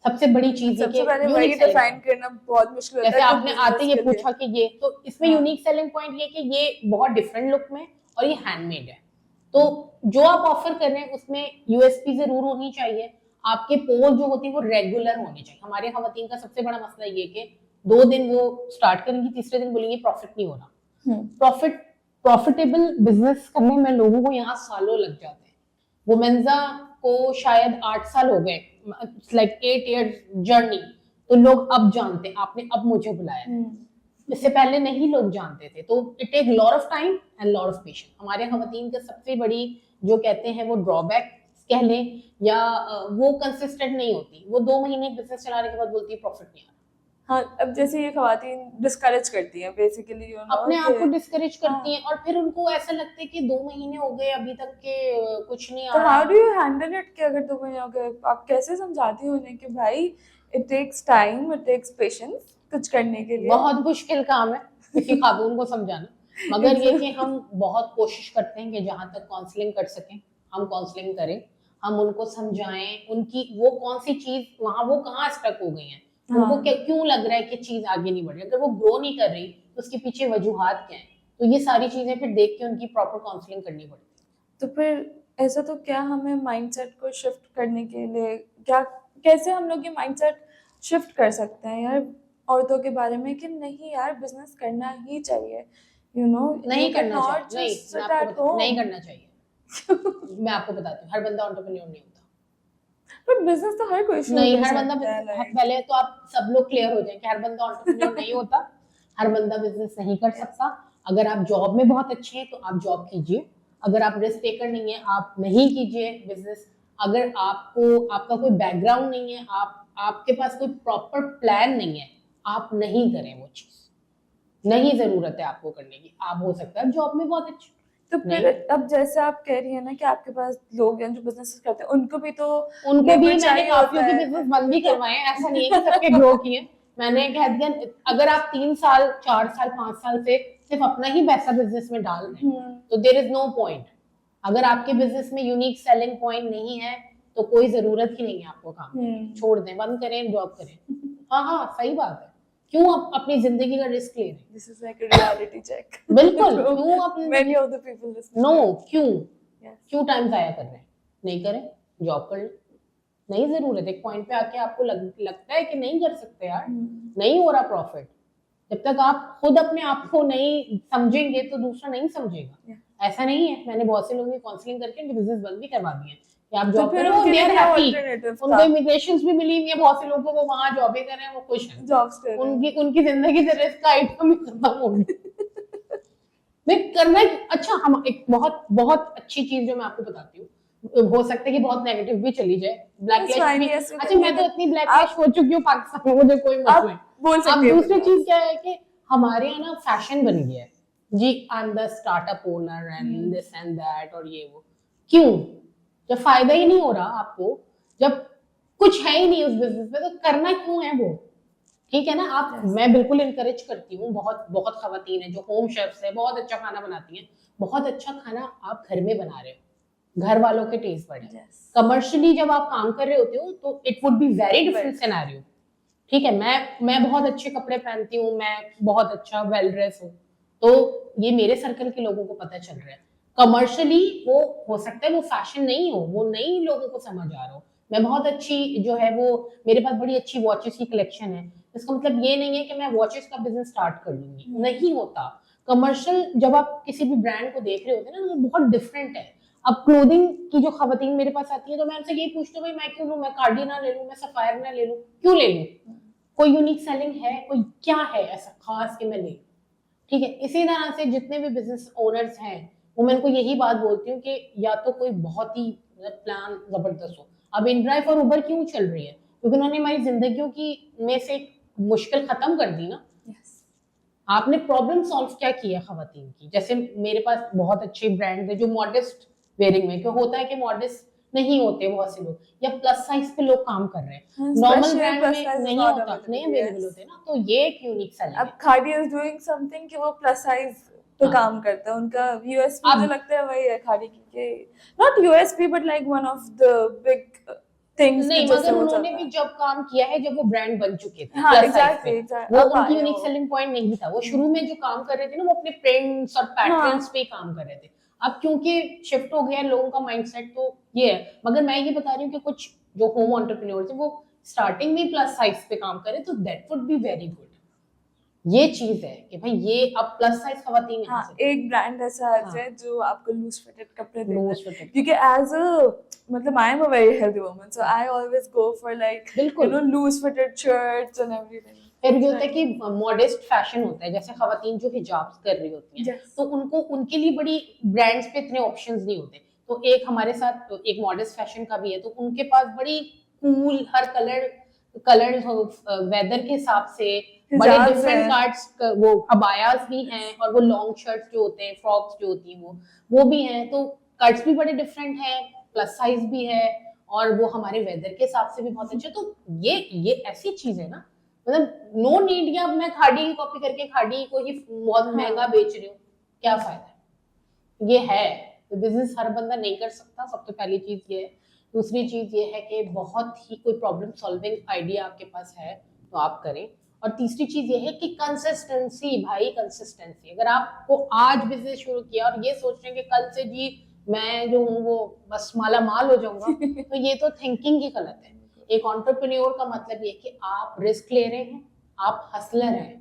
सबसे बड़ी चीज है कि वही डिफाइन करना बहुत मुश्किल होता है। जैसे आपने आते ये पूछा कि ये, तो इसमें यूनिक सेलिंग पॉइंट ये कि ये बहुत डिफरेंट लुक में और ये हैंडमेड है, तो जो आप ऑफर कर रहे हैं उसमें यूएसपी जरूर होनी चाहिए। आपके पोस्ट जो होती है वो रेगुलर होनी चाहिए। हमारे खवातीन का सबसे बड़ा मसला ये कि 2 दिन वो स्टार्ट करेंगी, तीसरे दिन बोलेंगे प्रॉफिट नहीं हो रहा। प्रॉफिटेबल बिजनेस करने में लोगों को यहाँ सालों लग जाते हैं। वोमेंजा को शायद 8 साल हो गए, लाइक 8 इयर्स जर्नी, तो लोग अब जानते हैं, आपने अब मुझे बुलाया। इससे पहले नहीं लोग जानते थे। तो it take lot of time and lot of patience. हमारे खवातीन का सबसे बड़ी जो कहते हैं वो ड्रॉबैक कह लें, या वो कंसिस्टेंट नहीं होती। वो 2 महीने बिजनेस चलाने के बाद बोलती है प्रॉफिट नहीं आ रहा। हाँ, अब जैसे ये खवातीन डिस्करेज करती हैं बेसिकली, अपने आप को डिस्करेज करती हैं, और फिर उनको ऐसा लगता है कि 2 महीने हो गए अभी तक के कुछ नहीं आ तो रहा। How do you handle it कि अगर 2 महीने हो गए, आप कैसे समझाती हो उन्हें कि भाई it takes time, it takes patience कुछ करने के लिए? बहुत मुश्किल काम है किसी खातून को समझाना, मगर ये कि हम बहुत कोशिश करते हैं कि जहां तक काउंसलिंग कर सकें हम काउंसलिंग करें, हम उनको समझाएं, उनकी वो कौन सी चीज वहां वो कहाँ स्टक हो गई है, उनको क्यों लग रहा है कि चीज आगे नहीं बढ़ रही, अगर वो ग्रो नहीं कर रही तो उसके पीछे वजूहात क्या है। तो ये सारी चीजें फिर देख के उनकी प्रॉपर काउंसलिंग करनी पड़ती है। तो फिर ऐसा तो क्या हमें माइंडसेट को शिफ्ट करने के लिए क्या, कैसे हम लोग ये माइंडसेट शिफ्ट कर सकते हैं यार औरतों के बारे में कि नहीं यार बिजनेस करना ही चाहिए, यू नो? नहीं करना चाहिए, नहीं करना चाहिए। मैं आपको बताती हूँ, हर बंदा एंटरप्रेन्योर नहीं होता। पर बिजनेस तो हर कोई नहीं, हर बंदा पहले तो आप सब लोग क्लियर हो जाए कि हर बंदा एंटरप्रेन्योर नहीं होता, हर बंदा बिजनेस नहीं कर सकता। अगर आप जॉब में बहुत अच्छे हैं तो आप जॉब कीजिए, अगर आप रिस्क टेकर नहीं है आप नहीं कीजिए बिजनेस। अगर आपको आपका कोई बैकग्राउंड नहीं है, आपके पास कोई प्रॉपर प्लान नहीं है, आप नहीं करें वो चीज, नहीं जरूरत है आपको करने की। आप हो सकता है जॉब में बहुत अच्छे, तो फिर अब जैसे आप कह रही है ना कि आपके पास लोग हैं जो बिजनेस करते हैं, उनको भी मैंने काफियों के बिजनेस बंद भी करवाए हैं, ऐसा नहीं है कि सबके ग्रो किए। मैंने कह दिया अगर आप 3 साल 4 साल 5 साल से सिर्फ अपना ही पैसा बिजनेस में डाल रहे हैं तो देयर इज नो पॉइंट। अगर आपके बिजनेस में यूनिक सेलिंग पॉइंट नहीं है तो कोई जरूरत ही नहीं है आपको काम, छोड़ दें, बंद करें, जॉब करें। हाँ सही बात है, क्यों आप अपनी जिंदगी का रिस्क ले रहे हैं? This is like a reality check. बिल्कुल, क्यों आप many of the people listening, no, क्यों टाइम जाया कर रहे हैं? नहीं करें, जॉब कर लें, नहीं जरूरत। एक पॉइंट पे आके आपको लगता है कि नहीं कर सकते यार, नहीं हो रहा प्रॉफिट, जब तक आप खुद अपने आप को नहीं समझेंगे तो दूसरा नहीं समझेगा। ऐसा नहीं है, मैंने बहुत से लोगों की काउंसलिंग करके उनके बिजनेस बंद भी करवा दिए कि आप जॉब करो, दे आर हैप्पी, उनको इमिग्रेशंस भी मिली हुई है, बहुत से लोगों को, वो वहां जॉब कर रहे हैं, वो खुश हैं, जॉब्स कर रहे हैं, उनकी जिंदगी से रिस्क का आइटम ही खत्म हो गया। मैं करना अच्छा, हम एक बहुत बहुत अच्छी चीज जो मैं आपको बताती हूँ, हो सकता है कि बहुत नेगेटिव भी चली जाए, ब्लैकलिस्ट भी। अच्छा, मैं तो इतनी ब्लैकलिस्ट हो चुकी हूँ पाकिस्तान में, मुझे कोई मसला नहीं। अब दूसरी चीज क्या है कि हमारे यहाँ ना फैशन बन गया है जी, I am the startup owner and this and that, और ये वो। क्यों? जब फायदा ही नहीं हो रहा आपको, जब कुछ है ही नहीं उस बिजनेस में, तो करना क्यों है वो? ठीक है ना आप, मैं बिल्कुल इनकरेज करती हूँ, बहुत बहुत खवातीन है जो होम शेफ्स है, बहुत अच्छा खाना बनाती हैं, बहुत अच्छा खाना आप घर में बना रहे हो, घर वालों के टेस्ट बढ़े। कमर्शियली जब आप काम कर रहे होते हो तो it would be very different scenario. ठीक है, मैं बहुत अच्छे कपड़े पहनती हूँ, मैं बहुत अच्छा वेल ड्रेस हूँ, तो ये मेरे सर्कल के लोगों को पता चल रहा है। कमर्शियली वो हो सकता है वो फैशन नहीं हो, वो नई लोगों को समझ आ रहा हो, मैं बहुत अच्छी जो है वो, मेरे पास बड़ी अच्छी वॉचेस की कलेक्शन है, इसका मतलब ये नहीं है कि मैं वॉचेस का बिजनेस स्टार्ट कर लूंगी, नहीं होता। कमर्शियल जब आप किसी भी ब्रांड को देख रहे होते हैं ना, वो बहुत डिफरेंट है। अब क्लोथिंग की जो खवातीन मेरे पास आती है तो मैं उनसे यही पूछती हूँ, भाई मैं क्यों लूँ, मैं कार्डी ना ले लूँ, मैं सफायर ना ले लूँ, क्यों ले लूँ? कोई यूनिक सेलिंग है, कोई क्या है ऐसा खास कि मैं ले? ठीक है, इसी तरह से जितने भी बिजनेस ओनर्स हैं वो मैं उनको यही बात बोलती हूँ कि या तो कोई बहुत ही प्लान जबरदस्त हो। अब इनड्राइव और उबर क्यों चल रही है? क्योंकि उन्होंने हमारी जिंदगियों की में से मुश्किल खत्म कर दी ना। आपने प्रॉब्लम सॉल्व क्या किया खवातीन की? जैसे मेरे पास बहुत अच्छे ब्रांड है जो मॉडेस्ट वेयरिंग में, क्यों होता है कि मॉडेस्ट नहीं होते बहुत से लोग, या प्लस साइज पे लोग काम कर रहे हैं, नॉर्मल ब्रांड में नहीं होता, नहीं अवेलेबल होते ना, तो ये एक यूनिक सेलिंग है। अब खादी इज डूइंग समथिंग कि वो प्लस साइज पे काम करता है, उनका यूएसपी मुझे लगता है वही है खादी की, not USP but like one of the big things. नहीं, मगर उन्होंने भी जब काम किया है जब वो ब्रांड बन चुके थे, हाँ, exactly, वो उनकी यूनिक सेलिंग पॉइंट नहीं था। वो शुरू में जो काम कर रहे थे ना, वो अपने प्रिंट्स और पैटर्न्स पे काम कर रहे थे। अब क्योंकि शिफ्ट हो गया लोगों का माइंडसेट, तो ये है। मगर मैं ये बता रही हूँ कि कुछ जो होम एंटरप्रेन्योर्स हैं वो स्टार्टिंग में प्लस साइज पे काम करे तो that would be very good, ये चीज है कि भाई ये अब प्लस साइज खवातीन हाँ, एक ब्रांड ऐसा आ हाँ। जाए जो आपको लूज फिटेड कपड़े देता लूज है, फिटेड क्योंकि एज अ मतलब I am a very healthy woman, so I always go for like you बिल्कुल। No loose fitted shirts and everything. फिर ये होता है कि मॉडेस्ट फैशन होता है, जैसे खवातीन जो हिजाब कर रही होती हैं Yes. तो उनको उनके लिए बड़ी ब्रांड्स पे इतने ऑप्शंस नहीं होते, तो एक हमारे साथ तो एक मॉडेस्ट फैशन का भी है, तो उनके पास बड़ी कूल हर कलर वेदर के हिसाब से बड़े हिजाब्स डिफरेंट हैं। कार्ड्स, वो अबायास भी हैं और वो लॉन्ग शर्ट्स जो होते हैं, फ्रॉक्स जो होती हैं वो भी हैं, तो कट्स भी बड़े डिफरेंट हैं, प्लस साइज भी है और वो हमारे वेदर के हिसाब से भी बहुत अच्छे। तो ये ऐसी चीज है ना, मतलब नो नीड या मैं खाड़ी की कॉपी करके खाड़ी को ही बहुत हाँ। महंगा बेच रही हूँ, क्या फायदा है। ये है तो बिजनेस हर बंदा नहीं कर सकता, सबसे पहली चीज ये है। दूसरी चीज ये है कि बहुत ही कोई प्रॉब्लम सॉल्विंग आइडिया आपके पास है तो आप करें। और तीसरी चीज ये है कि कंसिस्टेंसी, भाई कंसिस्टेंसी। अगर आपको आज बिजनेस शुरू किया और ये सोच रहे हैं कि कल से जी मैं जो हूँ वो बस माला माल हो जाऊंगा तो ये तो थिंकिंग ही गलत है। एक एंटरप्रेन्योर का मतलब ये कि आप रिस्क ले रहे हैं, आप हसलर हैं।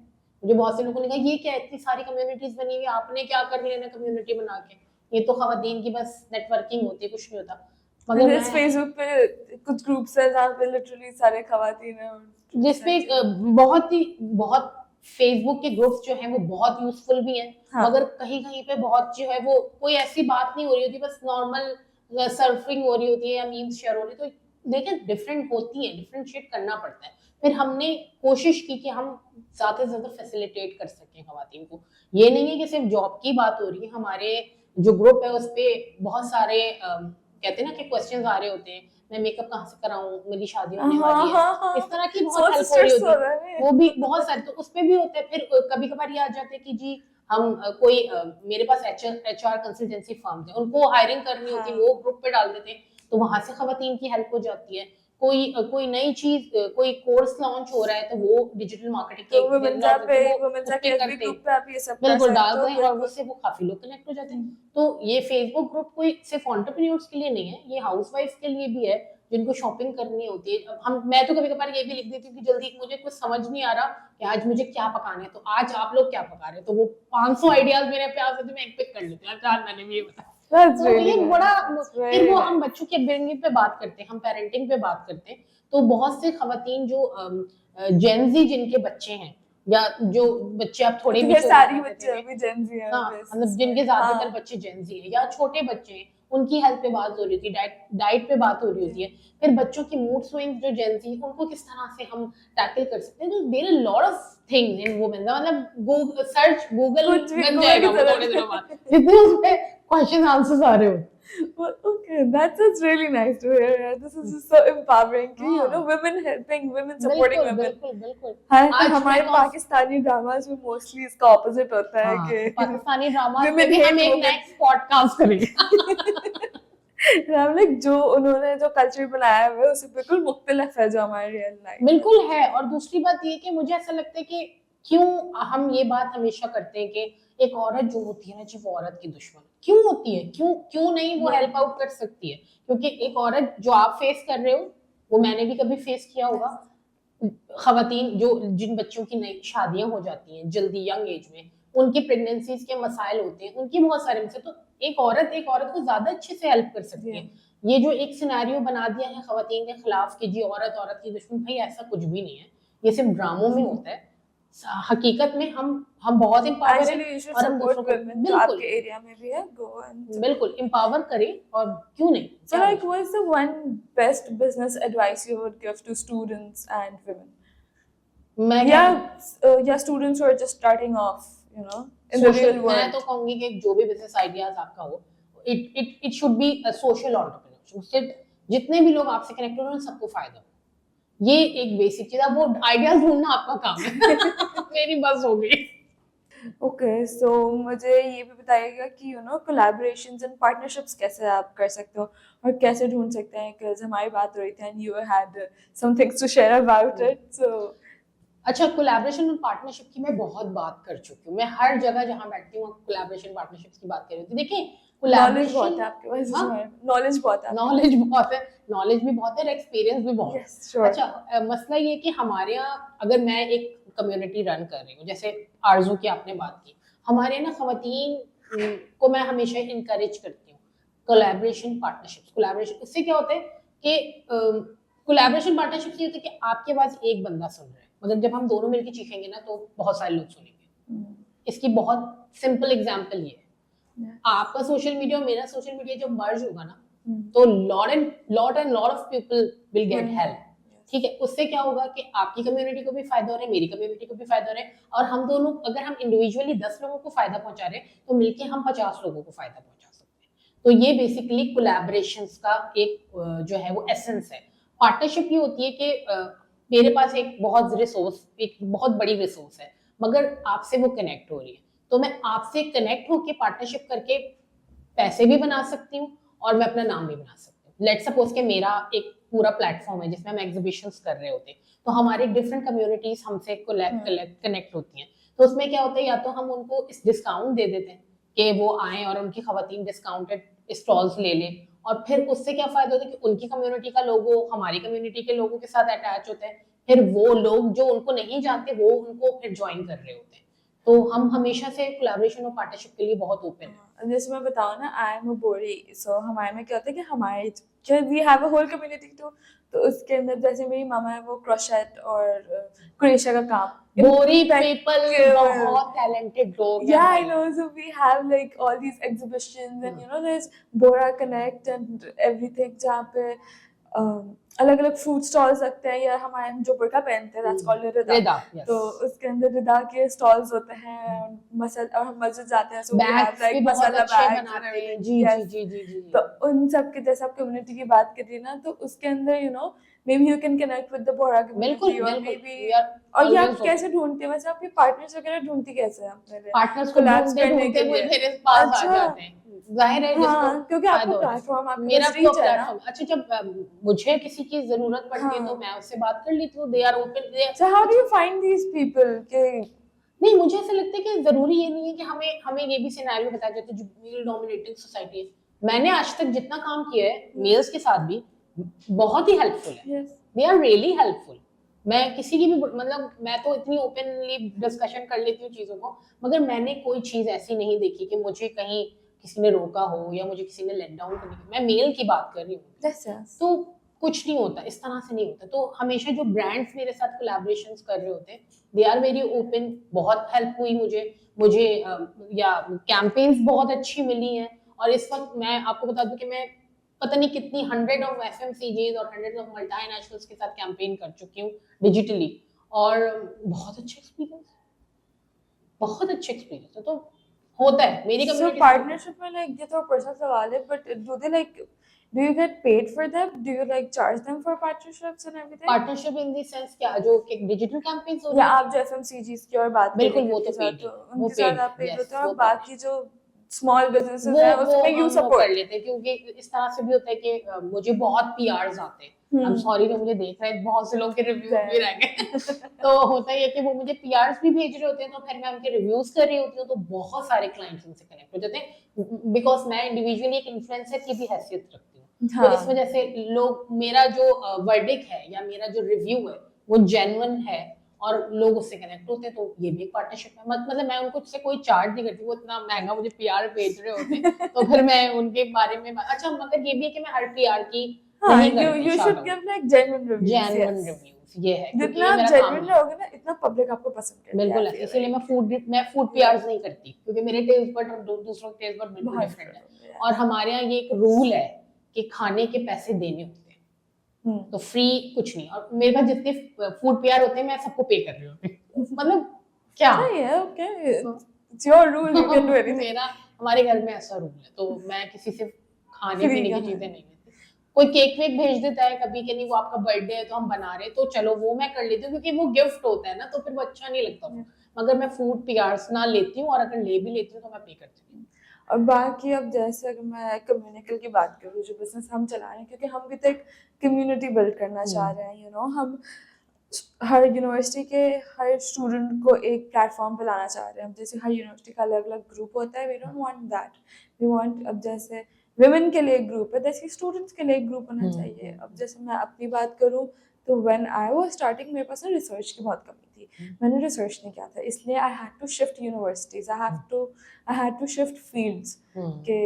मुझे बहुत से लोगों ने कहा ये क्या इतनी सारी कम्युनिटीज बनी हुई, आपने क्या कर लेना कम्युनिटी बना के, ये तो खवातीन की बस नेटवर्किंग होती है, कुछ नहीं होता। मगर इस फेसबुक पे कुछ ग्रुप्स हैं जहाँ पे लिटरली सारे खवातीन हैं, जिसपे बहुत फेसबुक के ग्रुप्स जो हैं वो बहुत यूजफुल भी हैं। हाँ। मगर कहीं कहीं पे बहुत जो है वो कोई ऐसी बात नहीं हो रही होती, बस नॉर्मल सर्फिंग हो रही होती है या मीम्स शेयर हो रही, तो देखिए डिफरेंट होती है, डिफरेंशिएट करना पड़ता है। फिर हमने कोशिश की कि हम ज्यादा से ज्यादा फैसिलिटेट कर सकें खवातीन को। ये नहीं है कि सिर्फ जॉब की बात हो रही है, हमारे जो ग्रुप है उस पर बहुत सारे कहते हैं ना कि क्वेश्चंस आ रहे होते हैं, मैं मेकअप कहाँ से कराऊं, मेरी शादी होने वाली है, इस तरह की बहुत हेल्प हो रही होती है, वो भी बहुत सारे, तो उस पे भी होते हैं। फिर कभी कभार ये आ जाते हैं कि जी हम मेरे पास एचआर कंसल्टेंसी फर्म है, उनको हायरिंग करनी होती है, वो ग्रुप पे डाल देते हैं, तो वहां से खवातीन की हेल्प हो जाती है। कोई नई चीज, कोई कोर्स लॉन्च हो रहा है तो वो डिजिटल मार्केटिंग तो वुमेन्जा पे करते ग्रुप पे आप ये सब बिल्कुल कर डालते सकते हैं हो, और उससे वो काफी लोग कनेक्ट हो जाते हैं। तो ये फेसबुक ग्रुप कोई सिर्फ एंटरप्रेन्योर्स के लिए नहीं है, ये हाउसवाइफ्स के लिए भी है जिनको शॉपिंग करनी होती है। अब मैं तो कभी कभार ये भी लिख देती हूँ कि जल्दी मुझे कुछ समझ नहीं आ रहा कि आज मुझे क्या पकाना है, तो आज आप लोग क्या पका रहे हैं, तो वो 500 आइडियाज मेरे पे आते, तो मैं एक पिक कर लेती हूँ, आज मैंने भी ये बताया। That's तो really ये nice. बड़ा That's very फिर वो nice. हम बच्चों के अपब्रिंगिंग पे बात करते हैं, हम पेरेंटिंग पे बात करते हैं, तो बहुत से खवातीन जो जेनजी जिनके बच्चे हैं या जो बच्चे आप थोड़े भी सारी बच्चे अभी जेन जी हैं, हाँ, मतलब जिनके ज्यादातर हाँ। बच्चे जेनजी हैं या छोटे बच्चे हैं, उनकी हेल्थ पे बात हो रही होती है, डाइट पे बात हो रही होती है। फिर बच्चों की मूड स्विंग्स जो जेनजी है उनको किस तरह से हम टैकल कर सकते हैं, तो there are lot of things in women, मतलब सर्च गूगल कुछ भी बन Google जाएगा की वो तरह। थोड़े दिनों बाद, जितने उसमें क्वेश्चन आंसर्स आ रहे हो। Well, okay, that's really nice to hear. Yeah. This is just so empowering. कि, you know, women helping women, supporting बिल्कुल women. बिल्कुल बिल्कुल। हाँ, तो आज हमारे मैं पाकिस्तानी ड्रामास में मोस्टली इसका ऑपोजिट होता है हाँ, कि पाकिस्तानी ड्रामा पे women भी हम hate एक women. नेक्स्ट पॉडकास्ट करेंगे। हम लाइक जो उन्होंने जो कल्चर बनाया हुआ है उससे बिल्कुल मुख्तलिफ है जो हमारे रियल लाइफ बिल्कुल है। और दूसरी बात ये कि मुझे ऐसा लगता है कि क्यों हम ये बात हमेशा करते हैं कि एक औरत जो होती है ना जी वो औरत की दुश्मन क्यों होती है, क्यों नहीं वो हेल्प आउट कर सकती है, क्योंकि एक औरत जो आप फेस कर रहे हो वो मैंने भी कभी फेस किया होगा। खवातीन जो जिन बच्चों की नई शादियां हो जाती हैं जल्दी यंग एज में, उनकी प्रेगनेंसीज के मसाइल होते हैं, उनकी बहुत सारे मसले, तो एक औरत को ज्यादा अच्छे से हेल्प कर सकती है। ये जो एक सिनेरियो बना दिया है खवातीन के खिलाफ कि जी औरत की दुश्मन, भाई ऐसा कुछ भी नहीं है, ये सिर्फ ड्रामों में होता है। हकीकत में हम बहुत एम्पावर हैं और हम दूसरों को बिल्कुल एरिया में भी है, गो एंड बिल्कुल एम्पावर करें, और क्यों नहीं। So like what is the one best business advice you would give to students and women? Yeah, students who are just starting off, you know, in the real world. मैं तो कहूंगी कि जो भी बिजनेस आइडियाज आपका हो, it should be a social entrepreneurship, उससे जितने भी लोग आपसे कनेक्ट हो सबको फायदा हो। ये एक बेसिक चीज है, वो आइडियाज ढूंढना आपका काम है। मेरी बस हो गई। ओके, सो मुझे ये भी बताइएगा कि you know collaborations and partnerships कैसे आप कर सकते हो और कैसे ढूंढ सकते हैं, बिकॉज़ हमारी बात हो रही थी and you had some things to share about it. So अच्छा, कोलैबोरेशन और पार्टनरशिप की मैं बहुत बात कर चुकी हूँ, मैं हर जगह जहाँ बैठती हूँ कोलैबोरेशन पार्टनरशिप्स की बात कर रही थी। देखिए नॉलेज बहुत है आपके पास, नॉलेज बहुत है, नॉलेज भी बहुत है, एक्सपीरियंस भी बहुत है। yes, sure. अच्छा, मसला ये कि हमारे यहाँ अगर मैं एक कम्युनिटी रन कर रही हूँ, जैसे आरजू की आपने बात की, हमारे ना खवातीन को मैं हमेशा इनकरेज करती हूँ कोलैबोरेशन पार्टनरशिप्स। कोलैबोरेशन इससे क्या होता है कि कोलैबोरेशन पार्टनरशिप ये होता है कि आपके पास एक बंदा सुन रहा है, मतलब जब हम दोनों मिलकर चीखेंगे ना तो बहुत सारे लोग सुनेंगे। इसकी बहुत सिंपल एग्जांपल ये है, आपका सोशल मीडिया और मेरा सोशल मीडिया जब मर्ज होगा ना तो lot and lot of people will get help. ठीक है, उससे क्या होगा कि आपकी कम्युनिटी को भी फायदा हो रहा है, मेरी कम्युनिटी को भी फायदा हो रहा है, और हम दोनों अगर हम इंडिविजुअली 10 लोगों को फायदा पहुंचा रहे हैं तो मिलके हम 50 लोगों को फायदा पहुंचा सकते हैं। तो ये बेसिकली कोलैबोरेशंस का एक जो है वो एसेंस है। पार्टनरशिप ये होती है कि मेरे पास एक बहुत बड़ी रिसोर्स है, मगर आपसे वो कनेक्ट हो रही है, तो मैं आपसे कनेक्ट होकर पार्टनरशिप करके पैसे भी बना सकती हूँ और मैं अपना नाम भी बना सकती हूँ। लेट्स सपोज कि मेरा एक पूरा प्लेटफॉर्म है जिसमें हम एग्जीबिशंस कर रहे होते हैं, तो हमारे डिफरेंट कम्युनिटीज हमसे कनेक्ट होती हैं, तो उसमें क्या होता है, या तो हम उनको इस डिस्काउंट दे देते हैं कि वो आए और उनकी खवातीन डिस्काउंटेड स्टॉल्स ले लें, और फिर उससे क्या फायदा होता है कि उनकी कम्युनिटी का लोगो हमारी कम्युनिटी के लोगों के साथ अटैच होता है, फिर वो लोग जो उनको नहीं जानते वो उनको फिर ज्वाइन कर रहे होते हैं। तो हम हमेशा से कोलैबोरेशन और पार्टनरशिप के लिए बहुत ओपन है। जैसे मैं बताऊँ ना, आई एम अ बोरी, सो हमारे में क्या होता है कि हमारे we have a whole community too, तो उसके अंदर जैसे मेरी मामा है वो क्रोशेट और क्रोशिया का काम, बोरी पीपल बहुत टैलेंटेड लोग हैं। Yeah, I know. So we have like all these exhibitions, and you know, there's Bora Connect and everything, जहाँ पे अलग अलग फूड स्टॉल्स लगते हैं, या हमारे हम जो बुर्का पहनते हैं that's called रिदा, तो उसके अंदर रिदा के स्टॉल्स होते हैं, मसाला, और हम मस्जिद जाते हैं, so we have like masala bags and everything. Ji Yes. जी जी जी। तो उन सब के जैसे आप कम्युनिटी की बात करिए ना, तो उसके अंदर you know maybe you can connect with the Bora community, or maybe, और ये आप कैसे ढूंढते हैं वैसे, आपके पार्टनर्स वगैरह ढूंढती कैसे हैं आप मेरे पार्टनर्स को ढूंढते वो मेरे पास आ जाते हैं, जाहिर है हाँ, क्योंकि आपका प्लेटफॉर्म, आपका मेरा रीच है ना। अच्छा, जब मुझे किसी की जरूरत पड़ती है तो मैं उससे बात कर लेती हूँ, they are open. So how do you find these people के नहीं, मुझे ऐसा लगता है कि जरूरी ये नहीं है कि हमें हमें ये भी सिनेरियो बताया जाता है जो मेल डोमिनेटिंग सोसाइटी है। मैंने आज तक जितना काम किया है मेल्स के साथ भी बहुत ही हेल्पफुल है, दे आर रियली हेल्पफुल। मैं किसी की भी मतलब मैं तो इतनी ओपनली डिस्कशन कर लेती हूँ चीजों को, मगर मैंने कोई चीज ऐसी नहीं देखी कि मुझे कहीं किसी ने रोका हो या मुझे किसी ने लेट डाउन करने की। मैं मेल की बात कर रही हूँ, तो कुछ नहीं होता, इस तरह से नहीं होता। तो हमेशा जो ब्रांड्स मेरे साथ कोलैबोरेशंस कर रहे होते हैं दे आर वेरी ओपन, बहुत हेल्प हुई मुझे या कैंपेन्स बहुत अच्छी मिली हैं। और इस वक्त मैं आपको बता दूं कि मैं पता नहीं कितनी 100 ऑफ FMCGs और 100 ऑफ मल्टीनेशनल्स के साथ कैंपेन कर चुकी हूँ डिजिटली, और बहुत अच्छे एक्सपीरियंस है। तो होता है मेरी कम्युनिटी। So partnership में like ये तो पर्सनल सवाल है, but do you get paid for them? Do you like charge them for partnerships and everything? Partnership in the sense क्या, जो डिजिटल कैंपेन्स हो या आप जो FMCGs की और बात बिल्कुल, करें वो तो पेड है, उनके साथ आप पेड होते हैं, और बाकी जो स्मॉल बिजनेसेस वो हैं उसमें यू सपोर्ट कर लेते हैं, क्योंकि इस तरह से भी होता है कि मुझे बहुत PRs आते हैं। I'm sorry जो मुझे देख रहे हैं, बहुत से लोग के रिव्यूज भी रह गए तो होता है कि वो मुझे PRs भी भेज रहे होते हैं, तो फिर मैं उनके रिव्यूज कर रही होती हूँ, तो बहुत सारे क्लाइंट्स उनसे कनेक्ट हो जाते हैं, बिकॉज मैं इंडिविजुअली एक इन्फ्लुएंसर की भी हैसियत रखती हूँ। तो इस वजह से लोग, मेरा जो वर्डिक है या मेरा जो रिव्यू है वो जेन्युइन है और लोग उससे कनेक्ट होते हैं, तो ये भी एक पार्टनरशिप है। मतलब मैं उनको उससे कोई चार्ज नहीं करती, वो इतना महंगा मुझे PR भेज रहे होते हैं तो फिर मैं उनके बारे में अच्छा, मगर ये भी है कि मैं हर PR की नहीं करती। you should give like genuine reviews. ये है, जितना आप genuine रहोगे ना, इतना पब्लिक आपको पसंद करेगी। बिल्कुल है, इसीलिए मैं फूड PRs नहीं करती, क्योंकि मेरे टेस्ट बड और दूसरों के टेस्ट बड बिल्कुल डिफरेंट है। और हमारे यहाँ ये एक रूल है कि खाने के पैसे देने होते हैं, तो फ्री कुछ नहीं। और मेरे पास जितने फूड PR होते हैं मैं सबको पे कर रही हूँ मतलब क्या है, okay, it's your rule, you can do anything. मेरा हमारे घर में ऐसा रूल है, तो मैं किसी से खाने पीने की चीजें नहीं लेती। कोई केक वेक भेज देता है कभी कि नहीं वो आपका बर्थडे है तो हम बना रहे हैं, तो चलो वो मैं कर लेती हूँ, क्योंकि वो गिफ्ट होता है ना, तो फिर वो अच्छा नहीं लगता। मगर मैं फूड PRs ना लेती हूँ, और अगर ले भी लेती हूँ तो मैं पे करती हूँ। और बाकी अब जैसे अगर मैं कम्युनिकल की बात करूँ, जो बिजनेस हम चला रहे हैं, क्योंकि हम भी तो एक कम्युनिटी बिल्ड करना चाह रहे हैं, यू नो, हम हर यूनिवर्सिटी के हर स्टूडेंट को एक प्लेटफॉर्म पे लाना चाह रहे हैं। अब जैसे हर यूनिवर्सिटी का अलग अलग ग्रुप होता है, we don't want that, we want, अब जैसे विमेन के लिए एक ग्रुप है, जैसे स्टूडेंट्स के लिए एक ग्रुप होना चाहिए। अब जैसे मैं अपनी बात करूँ तो व्हेन आई वाज स्टार्टिंग मेरे पास ना रिसर्च की बहुत कमी थी, मैंने रिसर्च नहीं किया था, इसलिए I had to shift universities, I had to shift fields के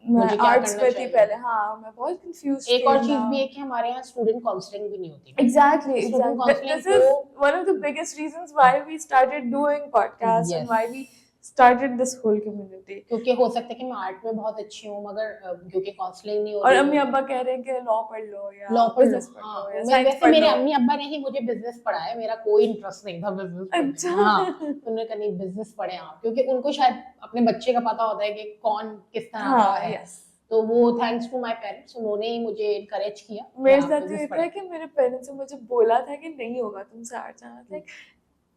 मैं मुझे क्या आर्ट्स करना पे थी चाहिए। पहले, हाँ मैं बहुत कंफ्यूज एक और चीज भी है कि हमारे यहाँ स्टूडेंट काउंसलिंग भी नहीं होती। Exactly, Student exactly. counseling This is one of the biggest reasons why we started doing podcasts and why we started this whole community. क्योंकि हो सकता है कि मैं आर्ट में बहुत अच्छी हूँ मगर क्योंकि काउंसलिंग नहीं हो और रही अम्मी अब्बा कह रहे हैं कि लॉ पढ़ लो या लॉ पढ़ लो। बिजनेस पढ़ लो या मैं साइंस वैसे पढ़ मेरे लो। अम्मी अब्बा ने ही मुझे बिजनेस पढ़ाया, मेरा कोई इंटरेस्ट नहीं था बिजनेस पढ़ने में। अच्छा। हाँ, उन्होंने कहा नहीं बिजनेस पढ़े आप, क्योंकि उनको शायद अपने बच्चे का पता होता है कि कौन किस तरह का हाँ, है। yes. तो वो थैंक्स टू माय पेरेंट्स, उन्होंने ही मुझे इनकरेज किया। मेरे साथ ये था कि मेरे पेरेंट्स ने मुझे बोला था कि नहीं होगा तुमसे आर्ट जाना, like